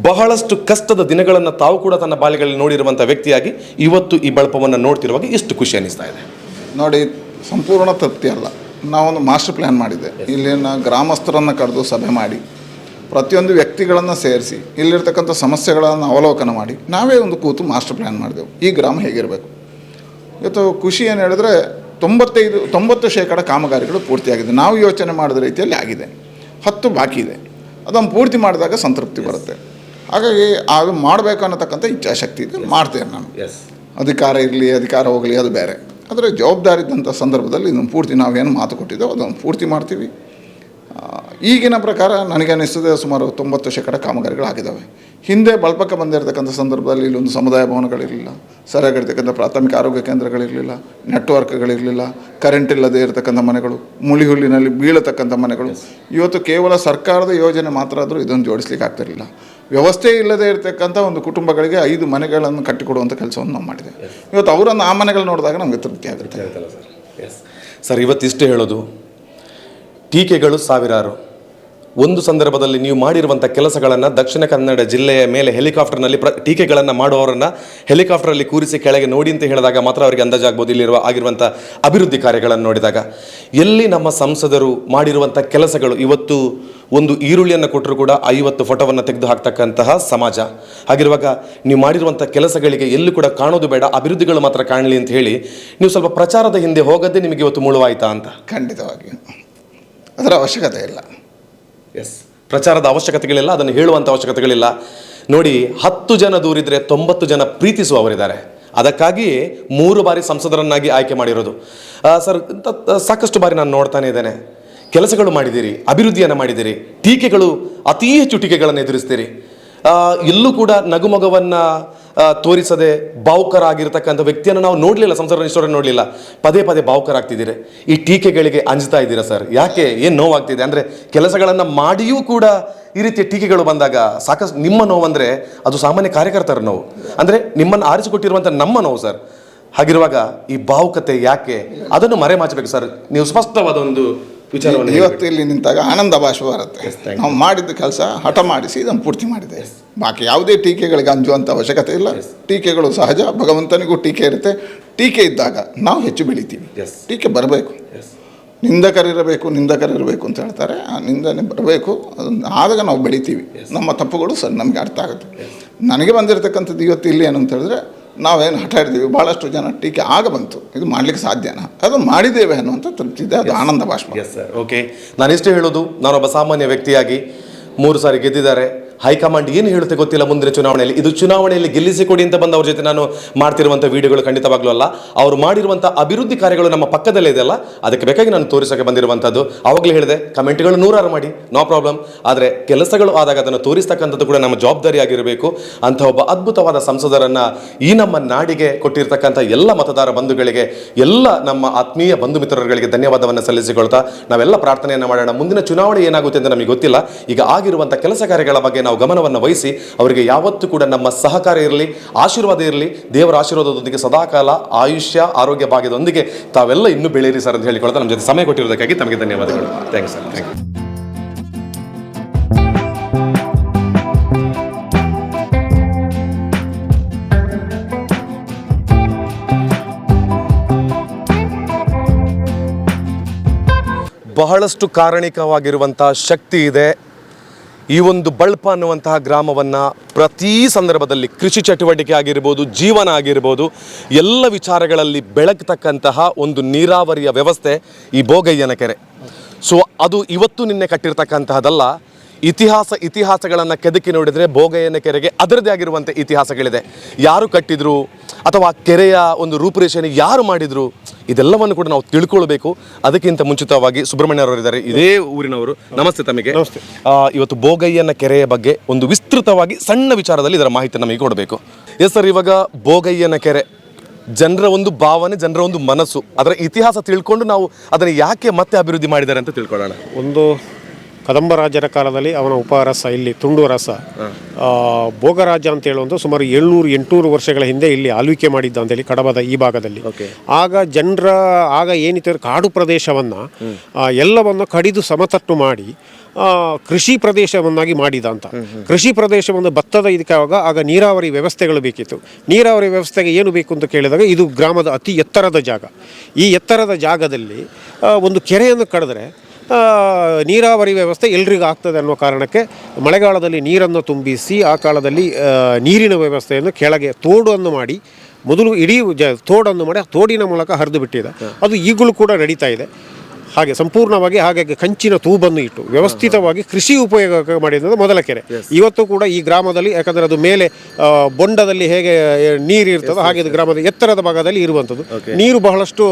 ಬಹಳಷ್ಟು ಕಷ್ಟದ ದಿನಗಳನ್ನು ತಾವು ಕೂಡ ತನ್ನ ಬಾಲ್ಯಗಳಲ್ಲಿ ನೋಡಿರುವಂಥ ವ್ಯಕ್ತಿಯಾಗಿ ಇವತ್ತು ಈ ಬಳಪವನ್ನು ನೋಡ್ತಿರುವಾಗ ಎಷ್ಟು ಖುಷಿ ಅನ್ನಿಸ್ತಾ ಇದೆ? ನೋಡಿ, ಸಂಪೂರ್ಣ ತೃಪ್ತಿ ಅಲ್ಲ. ನಾವೊಂದು ಮಾಸ್ಟರ್ ಪ್ಲ್ಯಾನ್ ಮಾಡಿದ್ದೆ. ಇಲ್ಲಿನ ಗ್ರಾಮಸ್ಥರನ್ನು ಕರೆದು ಸಭೆ ಮಾಡಿ ಪ್ರತಿಯೊಂದು ವ್ಯಕ್ತಿಗಳನ್ನು ಸೇರಿಸಿ ಇಲ್ಲಿರ್ತಕ್ಕಂಥ ಸಮಸ್ಯೆಗಳನ್ನು ಅವಲೋಕನ ಮಾಡಿ ನಾವೇ ಒಂದು ಕೂತು ಮಾಸ್ಟರ್ ಪ್ಲ್ಯಾನ್ ಮಾಡಿದೆವು. ಈ ಗ್ರಾಮ ಹೇಗಿರಬೇಕು. ಇವತ್ತು ಖುಷಿ ಏನು ಹೇಳಿದ್ರೆ 90% ಕಾಮಗಾರಿಗಳು ಪೂರ್ತಿಯಾಗಿದೆ. ನಾವು ಯೋಚನೆ ಮಾಡಿದ ರೀತಿಯಲ್ಲಿ ಆಗಿದೆ. 10 ಬಾಕಿ ಇದೆ. ಅದನ್ನು ಪೂರ್ತಿ ಮಾಡಿದಾಗ ಸಂತೃಪ್ತಿ ಬರುತ್ತೆ. ಹಾಗಾಗಿ ಅದು ಮಾಡಬೇಕು ಅನ್ನತಕ್ಕಂಥ ಇಚ್ಛಾಶಕ್ತಿ ಇದೆ. ಮಾಡ್ತೇನೆ ನಾನು. ಅಧಿಕಾರ ಹೋಗಲಿ ಅದು ಬೇರೆ. ಆದರೆ ಜವಾಬ್ದಾರಿ ಇದ್ದಂಥ ಸಂದರ್ಭದಲ್ಲಿ ಇದನ್ನು ಪೂರ್ತಿ ನಾವೇನು ಮಾತು ಕೊಟ್ಟಿದ್ದೆವು ಅದನ್ನು ಪೂರ್ತಿ ಮಾಡ್ತೀವಿ. ಈಗಿನ ಪ್ರಕಾರ ನನಗೆ ಅನ್ನಿಸ್ತದೆ ಸುಮಾರು 90% ಕಾಮಗಾರಿಗಳಾಗಿದ್ದಾವೆ. ಹಿಂದೆ ಬಳಪಕ್ಕೆ ಬಂದಿರತಕ್ಕಂಥ ಸಂದರ್ಭದಲ್ಲಿ ಇಲ್ಲೊಂದು ಸಮುದಾಯ ಭವನಗಳಿರಲಿಲ್ಲ, ಸರಿಯಾಗಿರ್ತಕ್ಕಂಥ ಪ್ರಾಥಮಿಕ ಆರೋಗ್ಯ ಕೇಂದ್ರಗಳಿರಲಿಲ್ಲ, ನೆಟ್ವರ್ಕ್ಗಳಿರಲಿಲ್ಲ, ಕರೆಂಟ್ ಇಲ್ಲದೆ ಇರತಕ್ಕಂಥ ಮನೆಗಳು, ಮುಳಿ ಹುಲ್ಲಿನಲ್ಲಿ ಬೀಳತಕ್ಕಂಥ ಮನೆಗಳು. ಇವತ್ತು ಕೇವಲ ಸರ್ಕಾರದ ಯೋಜನೆ ಮಾತ್ರ ಆದರೂ ಇದನ್ನು ಜೋಡಿಸ್ಲಿಕ್ಕೆ ಆಗ್ತಿರಲಿಲ್ಲ. ವ್ಯವಸ್ಥೆ ಇಲ್ಲದೆ ಇರತಕ್ಕಂಥ ಒಂದು ಕುಟುಂಬಗಳಿಗೆ 5 ಮನೆಗಳನ್ನು ಕಟ್ಟಿಕೊಡುವಂಥ ಕೆಲಸವನ್ನು ನಾವು ಮಾಡಿದೆ. ಇವತ್ತು ಅವರನ್ನು ಆ ಮನೆಗಳು ನೋಡಿದಾಗ ನಮಗೆ ತೃಪ್ತಿ ಆಗುತ್ತೆ. ಸರ್, ಇವತ್ತಿಷ್ಟು ಹೇಳೋದು, ಟೀಕೆಗಳು ಸಾವಿರಾರು. ಒಂದು ಸಂದರ್ಭದಲ್ಲಿ ನೀವು ಮಾಡಿರುವಂಥ ಕೆಲಸಗಳನ್ನು ದಕ್ಷಿಣ ಕನ್ನಡ ಜಿಲ್ಲೆಯ ಮೇಲೆ ಹೆಲಿಕಾಪ್ಟರ್ನಲ್ಲಿ ಟೀಕೆಗಳನ್ನು ಮಾಡುವವರನ್ನು ಹೆಲಿಕಾಪ್ಟರಲ್ಲಿ ಕೂರಿಸಿ ಕೆಳಗೆ ನೋಡಿ ಅಂತ ಹೇಳಿದಾಗ ಮಾತ್ರ ಅವರಿಗೆ ಅಂದಾಜಾಗ್ಬೋದು ಆಗಿರುವಂಥ ಅಭಿವೃದ್ಧಿ ಕಾರ್ಯಗಳನ್ನು ನೋಡಿದಾಗ. ಎಲ್ಲಿ ನಮ್ಮ ಸಂಸದರು ಮಾಡಿರುವಂಥ ಕೆಲಸಗಳು, ಇವತ್ತು ಒಂದು ಈರುಳ್ಳಿಯನ್ನು ಕೊಟ್ಟರು ಕೂಡ 50 ಫೋಟೋವನ್ನು ತೆಗೆದು ಹಾಕ್ತಕ್ಕಂತಹ ಸಮಾಜ. ಹಾಗಿರುವಾಗ ನೀವು ಮಾಡಿರುವಂಥ ಕೆಲಸಗಳಿಗೆ ಎಲ್ಲೂ ಕೂಡ ಕಾಣೋದು ಬೇಡ, ಅಭಿವೃದ್ಧಿಗಳು ಮಾತ್ರ ಕಾಣಲಿ ಅಂತ ಹೇಳಿ ನೀವು ಸ್ವಲ್ಪ ಪ್ರಚಾರದ ಹಿಂದೆ ಹೋಗೋದೇ ನಿಮಗೆ ಇವತ್ತು ಮುಳುವಾಯ್ತಾ ಅಂತ? ಖಂಡಿತವಾಗಿ ಅದರ ಅವಶ್ಯಕತೆ ಇಲ್ಲ. ಪ್ರಚಾರದ ಅವಶ್ಯಕತೆಗಳಿಲ್ಲ, ಅದನ್ನು ಹೇಳುವಂಥ ಅವಶ್ಯಕತೆಗಳಿಲ್ಲ. ನೋಡಿ, 10 ಜನ ದೂರಿದ್ರೆ 90 ಜನ ಪ್ರೀತಿಸುವವರಿದ್ದಾರೆ. ಅದಕ್ಕಾಗಿಯೇ 3 ಬಾರಿ ಸಂಸದರನ್ನಾಗಿ ಆಯ್ಕೆ ಮಾಡಿರೋದು. ಸರ್, ಸಾಕಷ್ಟು ಬಾರಿ ನಾನು ನೋಡ್ತಾನೆ ಇದ್ದೇನೆ, ಕೆಲಸಗಳು ಮಾಡಿದ್ದೀರಿ, ಅಭಿವೃದ್ಧಿಯನ್ನು ಮಾಡಿದ್ದೀರಿ, ಟೀಕೆಗಳು, ಅತೀ ಹೆಚ್ಚು ಟೀಕೆಗಳನ್ನು ಎದುರಿಸ್ತೀರಿ. ಎಲ್ಲೂ ಕೂಡ ನಗುಮೊಗವನ್ನು ತೋರಿಸದೆ ಭಾವುಕರಾಗಿರ್ತಕ್ಕಂಥ ವ್ಯಕ್ತಿಯನ್ನು ನಾವು ನೋಡಲಿಲ್ಲ, ಸಂಸದರ ಇಷ್ಟವರೆಗೆ ನೋಡಲಿಲ್ಲ. ಪದೇ ಪದೇ ಭಾವುಕರಾಗ್ತಿದ್ದೀರಿ. ಈ ಟೀಕೆಗಳಿಗೆ ಅಂಜ್ತಾ ಇದ್ದೀರಾ ಸರ್? ಯಾಕೆ, ಏನು ನೋವಾಗ್ತಿದೆ? ಅಂದರೆ ಕೆಲಸಗಳನ್ನು ಮಾಡಿಯೂ ಕೂಡ ಈ ರೀತಿಯ ಟೀಕೆಗಳು ಬಂದಾಗ ಸಾಕಷ್ಟು ನಿಮ್ಮ ನೋವಂದರೆ ಅದು ಸಾಮಾನ್ಯ ಕಾರ್ಯಕರ್ತರ ನೋವು, ಅಂದರೆ ನಿಮ್ಮನ್ನು ಆರಿಸಿಕೊಟ್ಟಿರುವಂಥ ನಮ್ಮ ನೋವು ಸರ್. ಹಾಗಿರುವಾಗ ಈ ಭಾವುಕತೆ ಯಾಕೆ, ಅದನ್ನು ಮರೆಮಾಚಬೇಕು ಸರ್. ನೀವು ಸ್ಪಷ್ಟವಾದ ಒಂದು ವಿಚಾರವನ್ನು ಇವತ್ತು ಇಲ್ಲಿ ನಿಂತಾಗ ಆನಂದ ಭಾಷೆ ಬರುತ್ತೆ. ನಾವು ಮಾಡಿದ ಕೆಲಸ ಹಠ ಮಾಡಿಸಿ ಇದನ್ನು ಪೂರ್ತಿ ಮಾಡಿದೆ. ಬಾಕಿ ಯಾವುದೇ ಟೀಕೆಗಳಿಗೆ ಅಂಜುವಂಥ ಅವಶ್ಯಕತೆ ಇಲ್ಲ. ಟೀಕೆಗಳು ಸಹಜ, ಭಗವಂತನಿಗೂ ಟೀಕೆ ಇರುತ್ತೆ. ಟೀಕೆ ಇದ್ದಾಗ ನಾವು ಹೆಚ್ಚು ಬೆಳಿತೀವಿ. ಟೀಕೆ ಬರಬೇಕು, ನಿಂದಕರಿರಬೇಕು ಅಂತ ಹೇಳ್ತಾರೆ. ಆ ನಿಂದನೆ ಬರಬೇಕು, ಅದನ್ನು ಆದಾಗ ನಾವು ಬೆಳಿತೀವಿ. ನಮ್ಮ ತಪ್ಪುಗಳು ಸರ್ ನಮಗೆ ಅರ್ಥ ಆಗುತ್ತೆ. ನನಗೆ ಬಂದಿರತಕ್ಕಂಥದ್ದು ಇವತ್ತು ಇಲ್ಲಿ ಏನು ಅಂತ ಹೇಳಿದ್ರೆ, ನಾವೇನು ಹಠ ಹಿಡಿದೀವಿ, ಭಾಳಷ್ಟು ಜನ ಟೀಕೆ ಆಗ ಬಂತು, ಇದು ಮಾಡಲಿಕ್ಕೆ ಸಾಧ್ಯನಾ, ಅದು ಮಾಡಿದ್ದೇವೆ ಅನ್ನುವಂಥ ತೃಪ್ತಿದೆ. ಅದು ಆನಂದ ಭಾಷಣ. Yes sir, okay. ನಾನು ಇಷ್ಟೇ ಹೇಳೋದು, ನಾನೊಬ್ಬ ಸಾಮಾನ್ಯ ವ್ಯಕ್ತಿಯಾಗಿ 3 ಸಾರಿ ಗೆದ್ದಿದ್ದಾರೆ. ಹೈಕಮಾಂಡ್ ಏನು ಹೇಳುತ್ತೆ ಗೊತ್ತಿಲ್ಲ ಮುಂದಿನ ಚುನಾವಣೆಯಲ್ಲಿ. ಇದು ಚುನಾವಣೆಯಲ್ಲಿ ಗೆಲ್ಲಿಸಿಕೊಡಿ ಅಂತ ಬಂದವ್ರ ಜೊತೆ ನಾನು ಮಾಡ್ತಿರುವಂಥ ವಿಡಿಯೋಗಳು ಖಂಡಿತವಾಗ್ಲೂ ಅಲ್ಲ. ಅವರು ಮಾಡಿರುವಂಥ ಅಭಿವೃದ್ಧಿ ಕಾರ್ಯಗಳು ನಮ್ಮ ಪಕ್ಕದಲ್ಲೇ ಇದೆಯಲ್ಲ, ಅದಕ್ಕೆ ಬೇಕಾಗಿ ನಾನು ತೋರಿಸೋಕೆ ಬಂದಿರುವಂಥದ್ದು. ಆವಾಗಲೇ ಹೇಳಿದೆ, ಕಮೆಂಟ್ಗಳು 100 ಮಾಡಿ, ನೋ ಪ್ರಾಬ್ಲಮ್. ಆದರೆ ಕೆಲಸಗಳು ಆದಾಗ ಅದನ್ನು ತೋರಿಸ್ತಕ್ಕಂಥದ್ದು ಕೂಡ ನಮ್ಮ ಜವಾಬ್ದಾರಿಯಾಗಿರಬೇಕು. ಅಂಥ ಒಬ್ಬ ಅದ್ಭುತವಾದ ಸಂಸದರನ್ನು ಈ ನಮ್ಮ ನಾಡಿಗೆ ಕೊಟ್ಟಿರ್ತಕ್ಕಂಥ ಎಲ್ಲ ಮತದಾರ ಬಂಧುಗಳಿಗೆ, ಎಲ್ಲ ನಮ್ಮ ಆತ್ಮೀಯ ಬಂಧು ಮಿತ್ರರುಗಳಿಗೆ ಧನ್ಯವಾದವನ್ನು ಸಲ್ಲಿಸಿಕೊಳ್ತಾ ನಾವೆಲ್ಲ ಪ್ರಾರ್ಥನೆಯನ್ನು ಮಾಡೋಣ. ಮುಂದಿನ ಚುನಾವಣೆ ಏನಾಗುತ್ತೆ ಅಂತ ನಮಗೆ ಗೊತ್ತಿಲ್ಲ. ಈಗ ಆಗಿರುವಂಥ ಕೆಲಸ ಕಾರ್ಯಗಳ ಬಗ್ಗೆ ನಾವು ಗಮನವನ್ನು ವಹಿಸಿ ಅವರಿಗೆ ಯಾವತ್ತೂ ಕೂಡ ನಮ್ಮ ಸಹಕಾರ ಇರಲಿ, ಆಶೀರ್ವಾದ ಇರಲಿ. ದೇವರ ಆಶೀರ್ವಾದದೊಂದಿಗೆ ಸದಾಕಾಲ ಆಯುಷ್ಯ, ಆರೋಗ್ಯ ಭಾಗ್ಯದೊಂದಿಗೆ ತಾವೆಲ್ಲ ಇನ್ನೂ ಬೆಳೆಯಿರಿ ಸರ್ ಅಂತ ಹೇಳಿಕೊಳ್ತಾ ನಮ್ಮ ಜೊತೆ ಸಮಯ ಕೊಟ್ಟಿರೋದಕ್ಕಾಗಿ ತಮಗೆ ಧನ್ಯವಾದಗಳು. Thanks sir. Thank you. ಬಹಳಷ್ಟು ಕಾರಣಿಕವಾಗಿರುವಂಥ ಶಕ್ತಿ ಇದೆ ಈ ಒಂದು ಬಳ್ಪ ಅನ್ನುವಂತಹ ಗ್ರಾಮವನ್ನು ಪ್ರತಿ ಸಂದರ್ಭದಲ್ಲಿ ಕೃಷಿ ಚಟುವಟಿಕೆ ಆಗಿರ್ಬೋದು, ಜೀವನ ಆಗಿರ್ಬೋದು, ಎಲ್ಲ ವಿಚಾರಗಳಲ್ಲಿ ಬೆಳಗ್ತಕ್ಕಂತಹ ಒಂದು ನೀರಾವರಿಯ ವ್ಯವಸ್ಥೆ ಈ ಬೋಗಯ್ಯನ ಕೆರೆ. ಸೊ ಅದು ಇವತ್ತು ನಿನ್ನೆ ಕಟ್ಟಿರ್ತಕ್ಕಂತಹದಲ್ಲ. ಇತಿಹಾಸಗಳನ್ನು ಕೆದಕಿ ನೋಡಿದರೆ ಬೋಗಯ್ಯನ ಕೆರೆಗೆ ಅದರದೇ ಆಗಿರುವಂಥ ಇತಿಹಾಸಗಳಿದೆ. ಯಾರು ಕಟ್ಟಿದ್ರು ಅಥವಾ ಕೆರೆಯ ಒಂದು ರೂಪುರೇಷೆಯನ್ನು ಯಾರು ಮಾಡಿದ್ರು, ಇದೆಲ್ಲವನ್ನು ಕೂಡ ನಾವು ತಿಳ್ಕೊಳ್ಬೇಕು. ಅದಕ್ಕಿಂತ ಮುಂಚಿತವಾಗಿ ಸುಬ್ರಹ್ಮಣ್ಯರವರಿದ್ದಾರೆ, ಇದೇ ಊರಿನವರು. ನಮಸ್ತೆ ತಮಗೆ. ನಮಸ್ತೆ. ಇವತ್ತು ಬೋಗಯ್ಯನ ಕೆರೆಯ ಬಗ್ಗೆ ಒಂದು ವಿಸ್ತೃತವಾಗಿ ಸಣ್ಣ ವಿಚಾರದಲ್ಲಿ ಇದರ ಮಾಹಿತಿ ನಮಗೆ ಕೊಡಬೇಕು. ಎಸ್ ಸರ್, ಇವಾಗ ಬೋಗಯ್ಯನ ಕೆರೆ ಜನರ ಒಂದು ಭಾವನೆ, ಜನರ ಒಂದು ಮನಸ್ಸು, ಅದರ ಇತಿಹಾಸ ತಿಳ್ಕೊಂಡು ನಾವು ಅದನ್ನು ಯಾಕೆ ಮತ್ತೆ ಅಭಿವೃದ್ಧಿ ಮಾಡಿದ್ದಾರೆ ಅಂತ ತಿಳ್ಕೊಳ್ಳೋಣ. ಒಂದು ಕದಂಬ ರಾಜರ ಕಾಲದಲ್ಲಿ ಅವನ ಉಪರಸ ಇಲ್ಲಿ ತುಂಡು ರಸ ಭೋಗರಾಜ ಅಂತ ಹೇಳುವಂಥ ಸುಮಾರು 700-800 ವರ್ಷಗಳ ಹಿಂದೆ ಇಲ್ಲಿ ಆಳ್ವಿಕೆ ಮಾಡಿದ್ದ ಅಂತೇಳಿ ಕಡಬದ ಈ ಭಾಗದಲ್ಲಿ. ಆಗ ಏನಿತ್ತು ಕಾಡು ಪ್ರದೇಶವನ್ನು ಎಲ್ಲವನ್ನು ಕಡಿದು ಸಮತಟ್ಟು ಮಾಡಿ ಕೃಷಿ ಪ್ರದೇಶವನ್ನಾಗಿ ಮಾಡಿದ ಅಂತ. ಕೃಷಿ ಪ್ರದೇಶವನ್ನು ಭತ್ತದ ಇದಕ್ಕಾಗ ಆಗ ನೀರಾವರಿ ವ್ಯವಸ್ಥೆಗಳು ಬೇಕಿತ್ತು. ನೀರಾವರಿ ವ್ಯವಸ್ಥೆಗೆ ಏನು ಬೇಕು ಅಂತ ಕೇಳಿದಾಗ ಇದು ಗ್ರಾಮದ ಅತಿ ಎತ್ತರದ ಜಾಗ. ಈ ಎತ್ತರದ ಜಾಗದಲ್ಲಿ ಒಂದು ಕೆರೆಯನ್ನು ಕಡಿದ್ರೆ ನೀರಾವರಿ ವ್ಯವಸ್ಥೆ ಎಲ್ರಿಗೂ ಆಗ್ತದೆ ಅನ್ನೋ ಕಾರಣಕ್ಕೆ ಮಳೆಗಾಲದಲ್ಲಿ ನೀರನ್ನು ತುಂಬಿಸಿ ಆ ಕಾಲದಲ್ಲಿ ನೀರಿನ ವ್ಯವಸ್ಥೆಯನ್ನು ಕೆಳಗೆ ತೋಡನ್ನು ಮಾಡಿ, ಮೊದಲು ಇಡೀ ತೋಡನ್ನು ಮಾಡಿ ಆ ತೋಡಿನ ಮೂಲಕ ಹರಿದು ಬಿಟ್ಟಿದೆ. ಅದು ಈಗಲೂ ಕೂಡ ನಡೀತಾ ಇದೆ. ಹಾಗೆ ಸಂಪೂರ್ಣವಾಗಿ ಹಾಗೆ ಕಂಚಿನ ತೂಬನ್ನು ಇಟ್ಟು ವ್ಯವಸ್ಥಿತವಾಗಿ ಕೃಷಿ ಉಪಯೋಗ ಮಾಡಿದ ಮೊದಲ ಕೆರೆ. ಇವತ್ತು ಕೂಡ ಈ ಗ್ರಾಮದಲ್ಲಿ, ಯಾಕಂದರೆ ಅದು ಮೇಲೆ ಬೊಂಡದಲ್ಲಿ ಹೇಗೆ ನೀರು ಇರ್ತದೋ ಹಾಗೆ ಇದು ಗ್ರಾಮದ ಎತ್ತರದ ಭಾಗದಲ್ಲಿ ಇರುವಂಥದ್ದು. ನೀರು ಬಹಳಷ್ಟು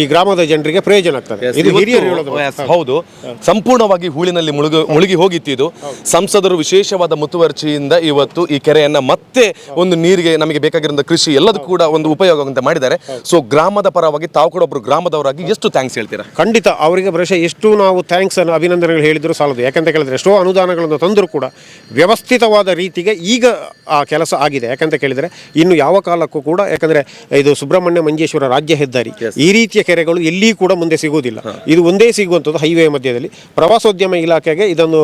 ಈ ಗ್ರಾಮದ ಜನರಿಗೆ ಪ್ರಯೋಜನ ಆಗ್ತದೆ. ಇದು ಹಿರಿಯರು ಹೇಳೋದು. ಹೌದು, ಸಂಪೂರ್ಣವಾಗಿ ಹೂಳಿನಲ್ಲಿ ಮುಳುಗಿ ಹೋಗಿತ್ತು. ಇದು ಸಂಸದರು ವಿಶೇಷವಾದ ಮುತುವರ್ಜಿಯಿಂದ ಇವತ್ತು ಈ ಕೆರೆಯನ್ನ ಮತ್ತೆ ಒಂದು ನೀರಿಗೆ ನಮಗೆ ಬೇಕಾಗಿರೋ ಕೃಷಿ ಎಲ್ಲದೂ ಕೂಡ ಒಂದು ಉಪಯೋಗ ಅಂತ ಮಾಡಿದ್ದಾರೆ. ಸೊ ಗ್ರಾಮದ ಪರವಾಗಿ ತಾವು ಕೂಡ ಒಬ್ಬರು ಗ್ರಾಮದವರಾಗಿ ಎಷ್ಟು ಥ್ಯಾಂಕ್ಸ್ ಹೇಳ್ತೀರಾ? ಖಂಡಿತ ಅವರಿಗೆ ಬಹುಶಃ ಎಷ್ಟು ನಾವು ಥ್ಯಾಂಕ್ಸ್ ಅನ್ನು ಅಭಿನಂದನೆಗಳು ಹೇಳಿದ್ರು ಸಾಲದು. ಯಾಕಂತ ಕೇಳಿದ್ರೆ ಎಷ್ಟೋ ಅನುದಾನಗಳನ್ನು ತಂದರೂ ಕೂಡ ವ್ಯವಸ್ಥಿತವಾದ ರೀತಿಗೆ ಈಗ ಆ ಕೆಲಸ ಆಗಿದೆ. ಯಾಕಂತ ಕೇಳಿದರೆ ಇನ್ನು ಯಾವ ಕಾಲಕ್ಕೂ ಕೂಡ, ಯಾಕಂದರೆ ಇದು ಸುಬ್ರಹ್ಮಣ್ಯ ಮಂಜೇಶ್ವರ ರಾಜ್ಯ ಹೆದ್ದಾರಿ, ಈ ರೀತಿಯ ಕೆರೆಗಳು ಎಲ್ಲಿ ಕೂಡ ಮುಂದೆ ಸಿಗುವುದಿಲ್ಲ. ಇದು ಒಂದೇ ಸಿಗುವಂಥದ್ದು ಹೈವೇ ಮಧ್ಯದಲ್ಲಿ. ಪ್ರವಾಸೋದ್ಯಮ ಇಲಾಖೆಗೆ ಇದನ್ನು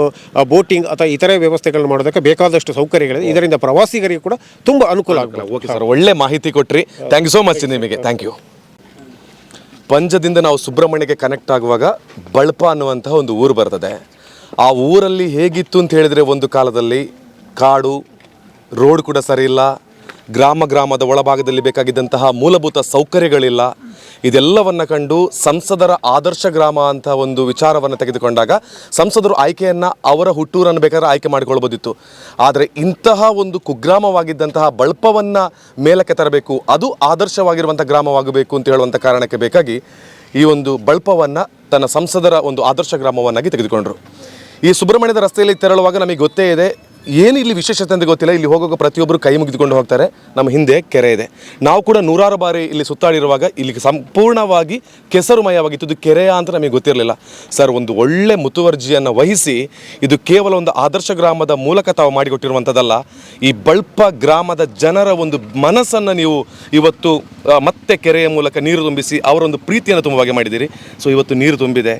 ಬೋಟಿಂಗ್ ಅಥವಾ ಇತರೆ ವ್ಯವಸ್ಥೆಗಳನ್ನು ಮಾಡೋದಕ್ಕೆ ಬೇಕಾದಷ್ಟು ಸೌಕರ್ಯಗಳಿದೆ. ಇದರಿಂದ ಪ್ರವಾಸಿಗರಿಗೆ ಕೂಡ ತುಂಬ ಅನುಕೂಲ ಆಗ್ತದೆ. ಓಕೆ ಸರ್, ಒಳ್ಳೆ ಮಾಹಿತಿ ಕೊಟ್ರಿ. ಥ್ಯಾಂಕ್ ಯು ಸೋ ಮಚ್ ನಿಮಗೆ. Thank you. ಪಂಜದಿಂದ ನಾವು ಸುಬ್ರಹ್ಮಣ್ಯಕ್ಕೆ ಕನೆಕ್ಟ್ ಆಗುವಾಗ ಬಳ್ಪ ಅನ್ನುವಂತಹ ಒಂದು ಊರು ಬರ್ತದೆ. ಆ ಊರಲ್ಲಿ ಹೇಗಿತ್ತು ಅಂತ ಹೇಳಿದರೆ, ಒಂದು ಕಾಲದಲ್ಲಿ ಕಾಡು, ರೋಡ್ ಕೂಡ ಸರಿ ಇಲ್ಲ, ಗ್ರಾಮದ ಒಳಭಾಗದಲ್ಲಿ ಬೇಕಾಗಿದ್ದಂತಹ ಮೂಲಭೂತ ಸೌಕರ್ಯಗಳಿಲ್ಲ. ಇದೆಲ್ಲವನ್ನು ಕಂಡು ಸಂಸದರ ಆದರ್ಶ ಗ್ರಾಮ ಅಂತ ಒಂದು ವಿಚಾರವನ್ನು ತೆಗೆದುಕೊಂಡಾಗ ಸಂಸದರು ಆಯ್ಕೆಯನ್ನು ಅವರ ಹುಟ್ಟೂರನ್ನು ಬೇಕಾದ್ರೆ ಆಯ್ಕೆ ಮಾಡಿಕೊಳ್ಬೋದಿತ್ತು. ಆದರೆ ಇಂತಹ ಒಂದು ಕುಗ್ರಾಮವಾಗಿದ್ದಂತಹ ಬಳ್ಪವನ್ನು ಮೇಲಕ್ಕೆ ತರಬೇಕು, ಅದು ಆದರ್ಶವಾಗಿರುವಂಥ ಗ್ರಾಮವಾಗಬೇಕು ಅಂತ ಹೇಳುವಂಥ ಕಾರಣಕ್ಕೆ ಬೇಕಾಗಿ ಈ ಒಂದು ಬಳ್ಪವನ್ನು ತನ್ನ ಸಂಸದರ ಒಂದು ಆದರ್ಶ ಗ್ರಾಮವನ್ನಾಗಿ ತೆಗೆದುಕೊಂಡರು. ಈ ಸುಬ್ರಹ್ಮಣ್ಯದ ರಸ್ತೆಯಲ್ಲಿ ತೆರಳುವಾಗ ನಮಗೆ ಗೊತ್ತೇ ಇದೆ, ಏನು ಇಲ್ಲಿ ವಿಶೇಷತೆ ಅಂತ ಗೊತ್ತಿಲ್ಲ. ಇಲ್ಲಿ ಹೋಗುವಾಗ ಪ್ರತಿಯೊಬ್ಬರು ಕೈ ಮುಗಿದುಕೊಂಡು ಹೋಗ್ತಾರೆ. ನಮ್ಮ ಹಿಂದೆ ಕೆರೆ ಇದೆ. ನಾವು ಕೂಡ ನೂರಾರು ಬಾರಿ ಇಲ್ಲಿ ಸುತ್ತಾಡಿರುವಾಗ ಇಲ್ಲಿ ಸಂಪೂರ್ಣವಾಗಿ ಕೆಸರುಮಯವಾಗಿತ್ತು. ಇದು ಕೆರೆಯ ಅಂತ ನಮಗೆ ಗೊತ್ತಿರಲಿಲ್ಲ. ಸರ್, ಒಂದು ಒಳ್ಳೆ ಮುತುವರ್ಜಿಯನ್ನು ವಹಿಸಿ ಇದು ಕೇವಲ ಒಂದು ಆದರ್ಶ ಗ್ರಾಮದ ಮೂಲಕ ತಾವು ಮಾಡಿಕೊಟ್ಟಿರುವಂಥದ್ದಲ್ಲ, ಈ ಬಳ್ಪ ಗ್ರಾಮದ ಜನರ ಒಂದು ಮನಸ್ಸನ್ನು ನೀವು ಇವತ್ತು ಮತ್ತೆ ಕೆರೆಯ ಮೂಲಕ ನೀರು ತುಂಬಿಸಿ ಅವರೊಂದು ಪ್ರೀತಿಯನ್ನು ತುಂಬುವಾಗೆ ಮಾಡಿದ್ದೀರಿ. ಸೊ ಇವತ್ತು ನೀರು ತುಂಬಿದೆ,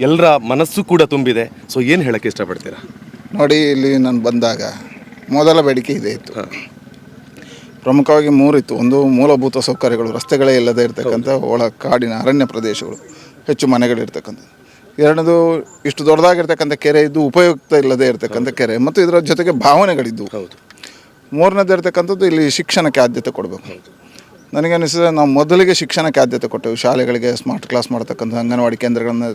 ಎಲ್ಲರ ಮನಸ್ಸು ಕೂಡ ತುಂಬಿದೆ. ಸೊ ಏನು ಹೇಳೋಕ್ಕೆ ಇಷ್ಟಪಡ್ತೀರಾ? ನೋಡಿ, ಇಲ್ಲಿ ನಾನು ಬಂದಾಗ ಮೊದಲ ಬೇಡಿಕೆ ಇದೇ ಇತ್ತು. ಪ್ರಮುಖವಾಗಿ 3 ಇತ್ತು. ಒಂದು, ಮೂಲಭೂತ ಸೌಕರ್ಯಗಳು, ರಸ್ತೆಗಳೇ ಇಲ್ಲದೆ ಇರತಕ್ಕಂಥ ಒಳ ಕಾಡಿನ ಅರಣ್ಯ ಪ್ರದೇಶಗಳು, ಹೆಚ್ಚು ಮನೆಗಳಿರ್ತಕ್ಕಂಥದ್ದು. ಎರಡನೇದು, ಇಷ್ಟು ದೊಡ್ಡದಾಗಿರ್ತಕ್ಕಂಥ ಕೆರೆ ಇದ್ದು ಉಪಯುಕ್ತ ಇಲ್ಲದೆ ಇರತಕ್ಕಂಥ ಕೆರೆ ಮತ್ತು ಇದರ ಜೊತೆಗೆ ಭಾವನೆಗಳಿದ್ದು. ಮೂರನೇದು ಇರ್ತಕ್ಕಂಥದ್ದು, ಇಲ್ಲಿ ಶಿಕ್ಷಣಕ್ಕೆ ಆದ್ಯತೆ ಕೊಡಬೇಕು. ನನಗೆ ಅನಿಸಿದೆ, ನಾವು ಮೊದಲಿಗೆ ಶಿಕ್ಷಣಕ್ಕೆ ಆದ್ಯತೆ ಕೊಟ್ಟೆವು, ಶಾಲೆಗಳಿಗೆ ಸ್ಮಾರ್ಟ್ ಕ್ಲಾಸ್ ಮಾಡ್ತಕ್ಕಂಥ ಅಂಗನವಾಡಿ ಕೇಂದ್ರಗಳನ್ನ.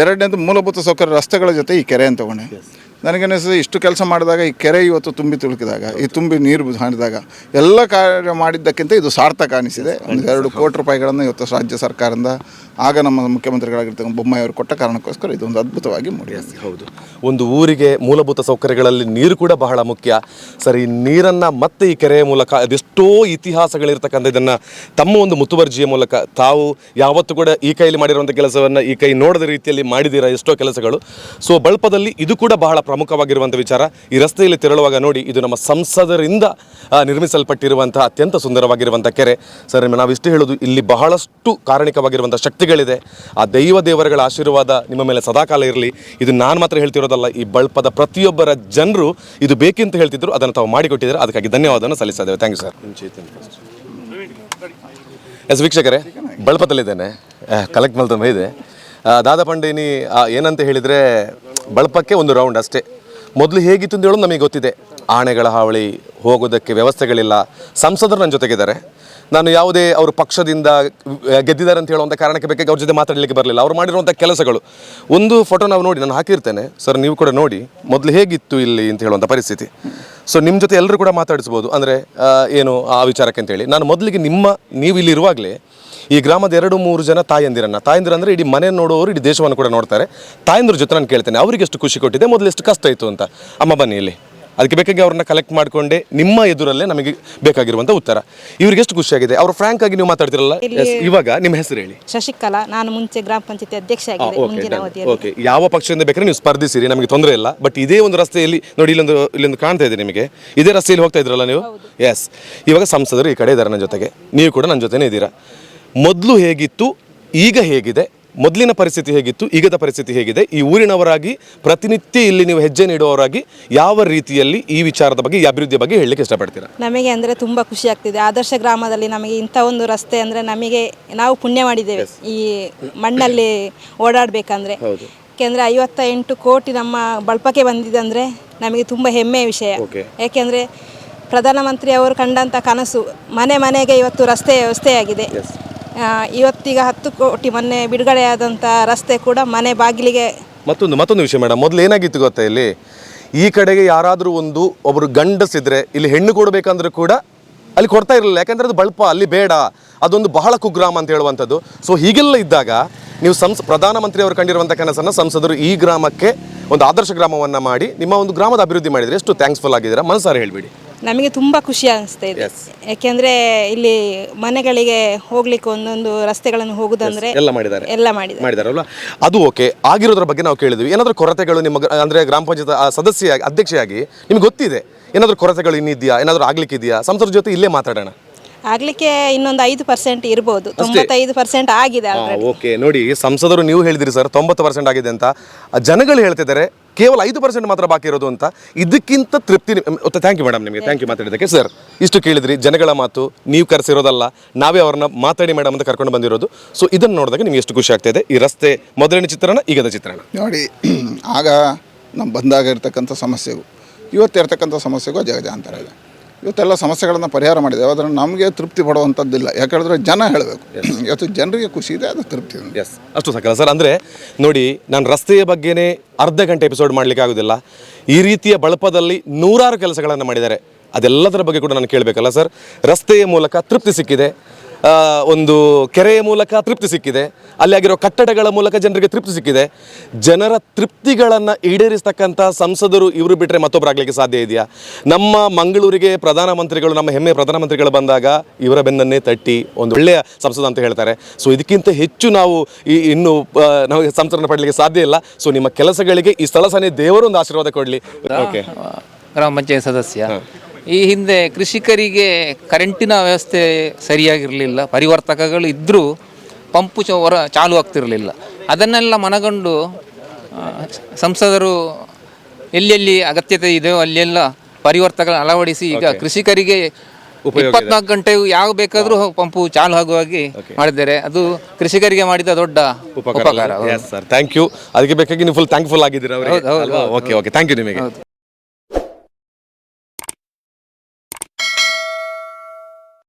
ಎರಡನೇದು, ಮೂಲಭೂತ ಸೌಕರ್ಯ ರಸ್ತೆಗಳ ಜೊತೆ ಈ ಕೆರೆಯನ್ನು ತೊಗೊಂಡೆ. ನನಗನ್ನಿಸಿದೆ, ಇಷ್ಟು ಕೆಲಸ ಮಾಡಿದಾಗ ಈ ಕೆರೆ ಇವತ್ತು ತುಂಬಿ ತುಳುಕಿದಾಗ, ಈ ತುಂಬಿ ನೀರು ಹಾರಿದಾಗ ಎಲ್ಲ ಕಾರ್ಯ ಮಾಡಿದ್ದಕ್ಕಿಂತ ಇದು ಸಾರ್ಥಕ ಅನಿಸಿದೆ. ಒಂದು 2 ಕೋಟಿ ರೂಪಾಯಿಗಳನ್ನು ಇವತ್ತು ರಾಜ್ಯ ಸರ್ಕಾರದಿಂದ ಆಗ ನಮ್ಮ ಮುಖ್ಯಮಂತ್ರಿಗಳಾಗಿರ್ತಕ್ಕಂಥ ಬೊಮ್ಮಾಯಿ ಅವರು ಕೊಟ್ಟ ಕಾರಣಕ್ಕೋಸ್ಕರ ಇದೊಂದು ಅದ್ಭುತವಾಗಿ ಮೂಡಿದೆ. ಹೌದು, ಒಂದು ಊರಿಗೆ ಮೂಲಭೂತ ಸೌಕರ್ಯಗಳಲ್ಲಿ ನೀರು ಕೂಡ ಬಹಳ ಮುಖ್ಯ. ಸರ್, ಈ ನೀರನ್ನು ಮತ್ತೆ ಈ ಕೆರೆಯ ಮೂಲಕ ಅದೆಷ್ಟೋ ಇತಿಹಾಸಗಳಿರ್ತಕ್ಕಂಥ ಇದನ್ನು ತಮ್ಮ ಒಂದು ಮುತುವರ್ಜಿಯ ಮೂಲಕ ತಾವು ಯಾವತ್ತೂ ಕೂಡ ಈ ಕೈಯಲ್ಲಿ ಮಾಡಿರುವಂಥ ಕೆಲಸವನ್ನು ಈ ಕೈ ನೋಡದ ರೀತಿಯಲ್ಲಿ ಮಾಡಿದ್ದೀರಾ ಎಷ್ಟೋ ಕೆಲಸಗಳು. ಸೊ ಬಳ್ಪದಲ್ಲಿ ಇದು ಕೂಡ ಬಹಳ ಪ್ರಮುಖವಾಗಿರುವಂಥ ವಿಚಾರ. ಈ ರಸ್ತೆಯಲ್ಲಿ ತೆರಳುವಾಗ ನೋಡಿ, ಇದು ನಮ್ಮ ಸಂಸದರಿಂದ ನಿರ್ಮಿಸಲ್ಪಟ್ಟಿರುವಂಥ ಅತ್ಯಂತ ಸುಂದರವಾಗಿರುವಂಥ ಕೆರೆ. ಸರ್, ನಾವು ಇಷ್ಟು ಹೇಳೋದು, ಇಲ್ಲಿ ಬಹಳಷ್ಟು ಕಾರಣಿಕವಾಗಿರುವಂಥ ಶಕ್ತಿಗಳಿದೆ. ಆ ದೇವರುಗಳ ಆಶೀರ್ವಾದ ನಿಮ್ಮ ಮೇಲೆ ಸದಾಕಾಲ ಇರಲಿ. ಇದು ನಾನು ಮಾತ್ರ ಹೇಳ್ತಿರೋದಲ್ಲ, ಈ ಬಳ್ಪದ ಪ್ರತಿಯೊಬ್ಬರ ಜನರು ಇದು ಬೇಕೆಂತ ಹೇಳ್ತಿದ್ರು, ಅದನ್ನು ತಾವು ಮಾಡಿಕೊಟ್ಟಿದ್ದಾರೆ. ಅದಕ್ಕಾಗಿ ಧನ್ಯವಾದವನ್ನು ಸಲ್ಲಿಸ್ತಾ ಇದ್ದೇವೆ. Thank you sir. ಎಸ್ ವೀಕ್ಷಕರೇ, ಬಳ್ಪದಲ್ಲಿದ್ದೇನೆ, ಕಲೆಕ್ಟ್ ಮಲ್ ತುಂಬ ಇದೆ. ದಾದಾ ಪಂಡೇನಿ ಏನಂತ ಹೇಳಿದರೆ, ಬಳ್ಪಕ್ಕೆ ಒಂದು ರೌಂಡ್ ಅಷ್ಟೇ. ಮೊದಲು ಹೇಗಿತ್ತು ಅಂತ ಹೇಳೋದು ನಮಗೆ ಗೊತ್ತಿದೆ. ಆಣೆಗಳ ಹಾವಳಿ, ಹೋಗೋದಕ್ಕೆ ವ್ಯವಸ್ಥೆಗಳಿಲ್ಲ. ಸಂಸದರು ನನ್ನ ಜೊತೆಗಿದ್ದಾರೆ. ನಾನು ಯಾವುದೇ ಅವರು ಪಕ್ಷದಿಂದ ಗೆದ್ದಿದ್ದಾರೆ ಅಂತ ಹೇಳುವಂಥ ಕಾರಣಕ್ಕೆ ಬೇಕಾಗಿ ಅವ್ರ ಜೊತೆ ಮಾತಾಡಲಿಕ್ಕೆ ಬರಲಿಲ್ಲ. ಅವ್ರು ಮಾಡಿರುವಂಥ ಕೆಲಸಗಳು ಒಂದು ಫೋಟೋ ನಾವು ನೋಡಿ, ನಾನು ಹಾಕಿರ್ತೇನೆ ಸರ್, ನೀವು ಕೂಡ ನೋಡಿ ಮೊದಲು ಹೇಗಿತ್ತು ಇಲ್ಲಿ ಅಂತ ಹೇಳುವಂಥ ಪರಿಸ್ಥಿತಿ. ಸೊ ನಿಮ್ಮ ಜೊತೆ ಎಲ್ಲರೂ ಕೂಡ ಮಾತಾಡಿಸ್ಬೋದು, ಅಂದರೆ ಏನು ಆ ವಿಚಾರಕ್ಕೆ ಅಂತೇಳಿ. ನಾನು ಮೊದಲಿಗೆ ನೀವು ಇಲ್ಲಿ ಇರುವಾಗಲೇ ಈ ಗ್ರಾಮದ 2-3 ಜನ ತಾಯಂದಿರು ಅಂದರೆ ಇಡೀ ಮನೆ ನೋಡುವವರು ಇಡೀ ದೇಶವನ್ನು ಕೂಡ ನೋಡ್ತಾರೆ. ತಾಯಂದಿರ ಜೊತೆ ನಾನು ಕೇಳ್ತೇನೆ, ಅವರಿಗೆ ಎಷ್ಟು ಖುಷಿ ಕೊಟ್ಟಿದೆ, ಮೊದಲು ಎಷ್ಟು ಕಷ್ಟ ಇತ್ತು ಅಂತ. ಅಮ್ಮ ಬನ್ನಿ ಇಲ್ಲಿ, ಅದಕ್ಕೆ ಬೇಕಾಗಿ ಅವ್ರನ್ನ ಕಲೆಕ್ಟ್ ಮಾಡಿಕೊಂಡೆ ನಿಮ್ಮ ಎದುರಲ್ಲೇ ನಮಗೆ ಬೇಕಾಗಿರುವಂಥ ಉತ್ತರ. ಇವ್ರಿಗೆ ಎಷ್ಟು ಖುಷಿಯಾಗಿದೆ, ಅವರು ಫ್ರ್ಯಾಂಕ್ ಆಗಿ ನೀವು ಮಾತಾಡ್ತಿರಲ್ಲ. ಇವಾಗ ನಿಮ್ಮ ಹೆಸರು ಹೇಳಿ. ಶಶಿಕಲಾ, ನಾನು ಮುಂಚೆ ಗ್ರಾಮ ಪಂಚಾಯತಿ ಅಧ್ಯಕ್ಷ ಆಗಿದ್ದೆ. ಓಕೆ, ಯಾವ ಪಕ್ಷದಿಂದ ಬೇಕಾದ್ರೆ ನೀವು ಸ್ಪರ್ಧಿಸಿರಿ, ನಮಗೆ ತೊಂದರೆ ಇಲ್ಲ. ಬಟ್ ಇದೇ ಒಂದು ರಸ್ತೆಯಲ್ಲಿ ನೋಡಿ, ಇಲ್ಲೊಂದು ಕಾಣ್ತಾ ಇದೆ ನಿಮಗೆ, ಇದೇ ರಸ್ತೆಯಲ್ಲಿ ಹೋಗ್ತಾ ಇದ್ರಲ್ಲ ನೀವು. ಎಸ್, ಇವಾಗ ಸಂಸದರು ಈ ಕಡೆ ಇದ್ದಾರೆ ನನ್ನ ಜೊತೆಗೆ, ನೀವು ಕೂಡ ನನ್ನ ಜೊತೆನೇ ಇದ್ದೀರಾ. ಮೊದಲು ಹೇಗಿತ್ತು, ಈಗ ಹೇಗಿದೆ, ಮೊದಲಿನ ಪರಿಸ್ಥಿತಿ ಹೇಗಿತ್ತು, ಈಗದ ಪರಿಸ್ಥಿತಿ ಹೇಗಿದೆ, ಈ ಊರಿನವರಾಗಿ ಪ್ರತಿನಿತ್ಯ ಇಲ್ಲಿ ನೀವು ಹೆಜ್ಜೆ ನೀಡುವವರಾಗಿ ಯಾವ ರೀತಿಯಲ್ಲಿ ಈ ವಿಚಾರದ ಬಗ್ಗೆ, ಈ ಅಭಿವೃದ್ಧಿಯ ಬಗ್ಗೆ ಹೇಳಲಿಕ್ಕೆ ಇಷ್ಟಪಡ್ತೀರಾ? ನಮಗೆ ಅಂದರೆ ತುಂಬ ಖುಷಿ ಆಗ್ತಿದೆ. ಆದರ್ಶ ಗ್ರಾಮದಲ್ಲಿ ನಮಗೆ ಇಂಥ ಒಂದು ರಸ್ತೆ ಅಂದರೆ ನಮಗೆ, ನಾವು ಪುಣ್ಯ ಮಾಡಿದ್ದೇವೆ ಈ ಮಣ್ಣಲ್ಲಿ ಓಡಾಡಬೇಕಂದ್ರೆ. ಯಾಕೆಂದರೆ 58 ಕೋಟಿ ನಮ್ಮ ಬಳ್ಪಕ್ಕೆ ಬಂದಿದೆ ಅಂದರೆ ನಮಗೆ ತುಂಬ ಹೆಮ್ಮೆಯ ವಿಷಯ. ಯಾಕೆಂದರೆ ಪ್ರಧಾನಮಂತ್ರಿ ಅವರು ಕಂಡಂಥ ಕನಸು, ಮನೆ ಮನೆಗೆ ಇವತ್ತು ರಸ್ತೆ ವ್ಯವಸ್ಥೆಯಾಗಿದೆ. ಇವತ್ತೀಗ 10 ಕೋಟಿ ಮೊನ್ನೆ ಬಿಡುಗಡೆಯಾದಂಥ ರಸ್ತೆ ಕೂಡ ಮನೆ ಬಾಗಿಲಿಗೆ. ಮತ್ತೊಂದು ವಿಷಯ ಮೇಡಮ್, ಮೊದಲು ಏನಾಗಿತ್ತು ಗೊತ್ತಾ, ಇಲ್ಲಿ ಈ ಕಡೆಗೆ ಯಾರಾದರೂ ಒಬ್ಬರು ಗಂಡಸಿದ್ರೆ ಇಲ್ಲಿ ಹೆಣ್ಣು ಕೊಡಬೇಕಂದ್ರೆ ಕೂಡ ಅಲ್ಲಿ ಕೊಡ್ತಾ ಇರಲಿಲ್ಲ. ಯಾಕಂದರೆ ಅದು ಬಳ್ಪ, ಅಲ್ಲಿ ಬೇಡ, ಅದೊಂದು ಬಹಳ ಕುಗ್ರಾಮ ಅಂತ ಹೇಳುವಂಥದ್ದು. ಸೊ ಹೀಗೆಲ್ಲ ಇದ್ದಾಗ ನೀವು ಪ್ರಧಾನಮಂತ್ರಿ ಅವರು ಕಂಡಿರುವಂಥ ಕನಸನ್ನು ಸಂಸದರು ಈ ಗ್ರಾಮಕ್ಕೆ ಒಂದು ಆದರ್ಶ ಗ್ರಾಮವನ್ನು ಮಾಡಿ ನಿಮ್ಮ ಒಂದು ಗ್ರಾಮದ ಅಭಿವೃದ್ಧಿ ಮಾಡಿದರೆ ಎಷ್ಟು ಥ್ಯಾಂಕ್ಸ್ಫುಲ್ ಆಗಿದ್ದೀರಾ, ಮನಸಾರ ಹೇಳಿಬಿಡಿ. ನಮಗೆ ತುಂಬ ಖುಷಿ ಅನಿಸ್ತಾ ಇದೆ. ಯಾಕೆಂದರೆ ಇಲ್ಲಿ ಮನೆಗಳಿಗೆ ಹೋಗ್ಲಿಕ್ಕೆ ಒಂದೊಂದು ರಸ್ತೆಗಳನ್ನು ಹೋಗುದಂದ್ರೆ ಎಲ್ಲ ಮಾಡಿದಾರಲ್ವ, ಅದು ಓಕೆ. ಆಗಿರೋದ್ರ ಬಗ್ಗೆ ನಾವು ಕೇಳಿದ್ವಿ. ಏನಾದರೂ ಕೊರತೆಗಳು ನಿಮ್ಮ ಅಂದರೆ ಗ್ರಾಮ ಪಂಚಾಯತ್ ಅಧ್ಯಕ್ಷೆಯಾಗಿ ನಿಮ್ಗೆ ಗೊತ್ತಿದೆ, ಏನಾದರೂ ಕೊರತೆಗಳು ಇನ್ನಿದೆಯಾ, ಏನಾದರೂ ಆಗ್ಲಿಕ್ಕಿದೆಯಾ? ಸಂಸದರ ಜೊತೆ ಇಲ್ಲೇ ಮಾತಾಡೋಣ. ಆಗ್ಲಿಕ್ಕೆ ಇನ್ನೊಂದು 5% ಇರ್ಬೋದು, 95% ಆಗಿದೆ. ಓಕೆ, ನೋಡಿ ಸಂಸದರು ನೀವು ಹೇಳಿದಿರಿ ಸರ್ 90% ಆಗಿದೆ ಅಂತ, ಜನಗಳು ಹೇಳ್ತಿದ್ದಾರೆ ಕೇವಲ 5% ಮಾತ್ರ ಬಾಕಿ ಇರೋದು ಅಂತ. ಇದಕ್ಕಿಂತ ತೃಪ್ತಿ. ಥ್ಯಾಂಕ್ ಯು ಮೇಡಮ್, ನಿಮಗೆ ಥ್ಯಾಂಕ್ ಯು ಮಾತಾಡಿದ್ದಕ್ಕೆ. ಸರ್, ಇಷ್ಟು ಕೇಳಿದ್ರಿ, ಜನಗಳ ಮಾತು, ನೀವು ಕರೆಸಿರೋದಲ್ಲ, ನಾವೇ ಅವ್ರನ್ನ ಮಾತಾಡಿ ಮೇಡಮ್ ಅಂತ ಕರ್ಕೊಂಡು ಬಂದಿರೋದು. ಸೊ ಇದನ್ನು ನೋಡಿದಾಗ ನಿಮ್ಗೆ ಎಷ್ಟು ಖುಷಿ ಆಗ್ತಾ ಇದೆ? ಈ ರಸ್ತೆ ಮೊದಲನೇ ಚಿತ್ರಣ, ಈಗದ ಚಿತ್ರಣ ನೋಡಿ. ಆಗ ನಮ್ಮ ಬಂದಾಗ ಇರ್ತಕ್ಕಂಥ ಸಮಸ್ಯೆಗೂ ಇವತ್ತಿರ್ತಕ್ಕಂಥ ಸಮಸ್ಯೆಗೂ ಜಗಜಾಂತರ ಇದೆ. ಇವತ್ತೆಲ್ಲ ಸಮಸ್ಯೆಗಳನ್ನು ಪರಿಹಾರ ಮಾಡಿದ್ದೇವೆ, ಆದರೆ ನಮಗೆ ತೃಪ್ತಿ ಪಡುವಂಥದ್ದಿಲ್ಲ. ಯಾಕಂದರೆ ಜನ ಹೇಳಬೇಕು. ಇವತ್ತು ಜನರಿಗೆ ಖುಷಿ ಇದೆ, ಅದು ತೃಪ್ತಿ ಇದೆ. ಎಸ್, ಅಷ್ಟು ಸಾಕಲ್ಲ ಸರ್. ಅಂದರೆ ನೋಡಿ, ನಾನು ರಸ್ತೆಯ ಬಗ್ಗೆನೇ ಅರ್ಧ ಗಂಟೆ ಎಪಿಸೋಡ್ ಮಾಡಲಿಕ್ಕೆ ಆಗೋದಿಲ್ಲ. ಈ ರೀತಿಯ ಬಳ್ಪದಲ್ಲಿ 100 ಕೆಲಸಗಳನ್ನು ಮಾಡಿದ್ದಾರೆ. ಅದೆಲ್ಲದರ ಬಗ್ಗೆ ಕೂಡ ನಾನು ಕೇಳಬೇಕಲ್ಲ ಸರ್. ರಸ್ತೆಯ ಮೂಲಕ ತೃಪ್ತಿ ಸಿಕ್ಕಿದೆ, ಒಂದು ಕೆರೆಯ ಮೂಲಕ ತೃಪ್ತಿ ಸಿಕ್ಕಿದೆ, ಅಲ್ಲಿ ಆಗಿರೋ ಕಟ್ಟಡಗಳ ಮೂಲಕ ಜನರಿಗೆ ತೃಪ್ತಿ ಸಿಕ್ಕಿದೆ. ಜನರ ತೃಪ್ತಿಗಳನ್ನು ಈಡೇರಿಸ್ತಕ್ಕಂಥ ಸಂಸದರು ಇವರು ಬಿಟ್ಟರೆ ಮತ್ತೊಬ್ಬರಾಗಲಿಕ್ಕೆ ಸಾಧ್ಯ ಇದೆಯಾ? ನಮ್ಮ ಮಂಗಳೂರಿಗೆ ಪ್ರಧಾನಮಂತ್ರಿಗಳು, ನಮ್ಮ ಹೆಮ್ಮೆಯ ಪ್ರಧಾನಮಂತ್ರಿಗಳು ಬಂದಾಗ ಇವರ ಬೆನ್ನನ್ನೇ ತಟ್ಟಿ ಒಂದು ಒಳ್ಳೆಯ ಸಂಸದ ಅಂತ ಹೇಳ್ತಾರೆ. ಸೊ ಇದಕ್ಕಿಂತ ಹೆಚ್ಚು ನಾವು ಇನ್ನು ನಾವು ಸಂಸದನ್ನು ಪಡಲಿಕ್ಕೆ ಸಾಧ್ಯ ಇಲ್ಲ. ಸೊ ನಿಮ್ಮ ಕೆಲಸಗಳಿಗೆ ಈ ಸ್ಥಳ ಸಹ ದೇವರು ಒಂದು ಆಶೀರ್ವಾದ ಕೊಡಲಿ. ಓಕೆ, ಗ್ರಾಮ ಪಂಚಾಯತ್ ಸದಸ್ಯ. ಈ ಹಿಂದೆ ಕೃಷಿಕರಿಗೆ ಕರೆಂಟಿನ ವ್ಯವಸ್ಥೆ ಸರಿಯಾಗಿರಲಿಲ್ಲ, ಪರಿವರ್ತಕಗಳು ಇದ್ದರೂ ಪಂಪು ಚಾಲು ಆಗ್ತಿರಲಿಲ್ಲ. ಅದನ್ನೆಲ್ಲ ಮನಗಂಡು ಸಂಸದರು ಎಲ್ಲೆಲ್ಲಿ ಅಗತ್ಯತೆ ಇದೆಯೋ ಅಲ್ಲೆಲ್ಲ ಪರಿವರ್ತಕ ಅಳವಡಿಸಿ ಈಗ ಕೃಷಿಕರಿಗೆ 24 ಗಂಟೆಯು ಯಾವ ಬೇಕಾದರೂ ಪಂಪು ಚಾಲು ಆಗುವಾಗಿ ಮಾಡಿದ್ದಾರೆ. ಅದು ಕೃಷಿಕರಿಗೆ ಮಾಡಿದ ದೊಡ್ಡ ಉಪಕಾರ. Thank you. ಅದಕ್ಕೆ ಬೇಕಾಗಿ ನೀವು ಫುಲ್ ಥ್ಯಾಂಕ್ಫುಲ್ ಆಗಿದ್ದೀರಾ ಅವರಿಗೆ. ಓಕೆ, ಥ್ಯಾಂಕ್ ಯು ನಿಮಗೆ.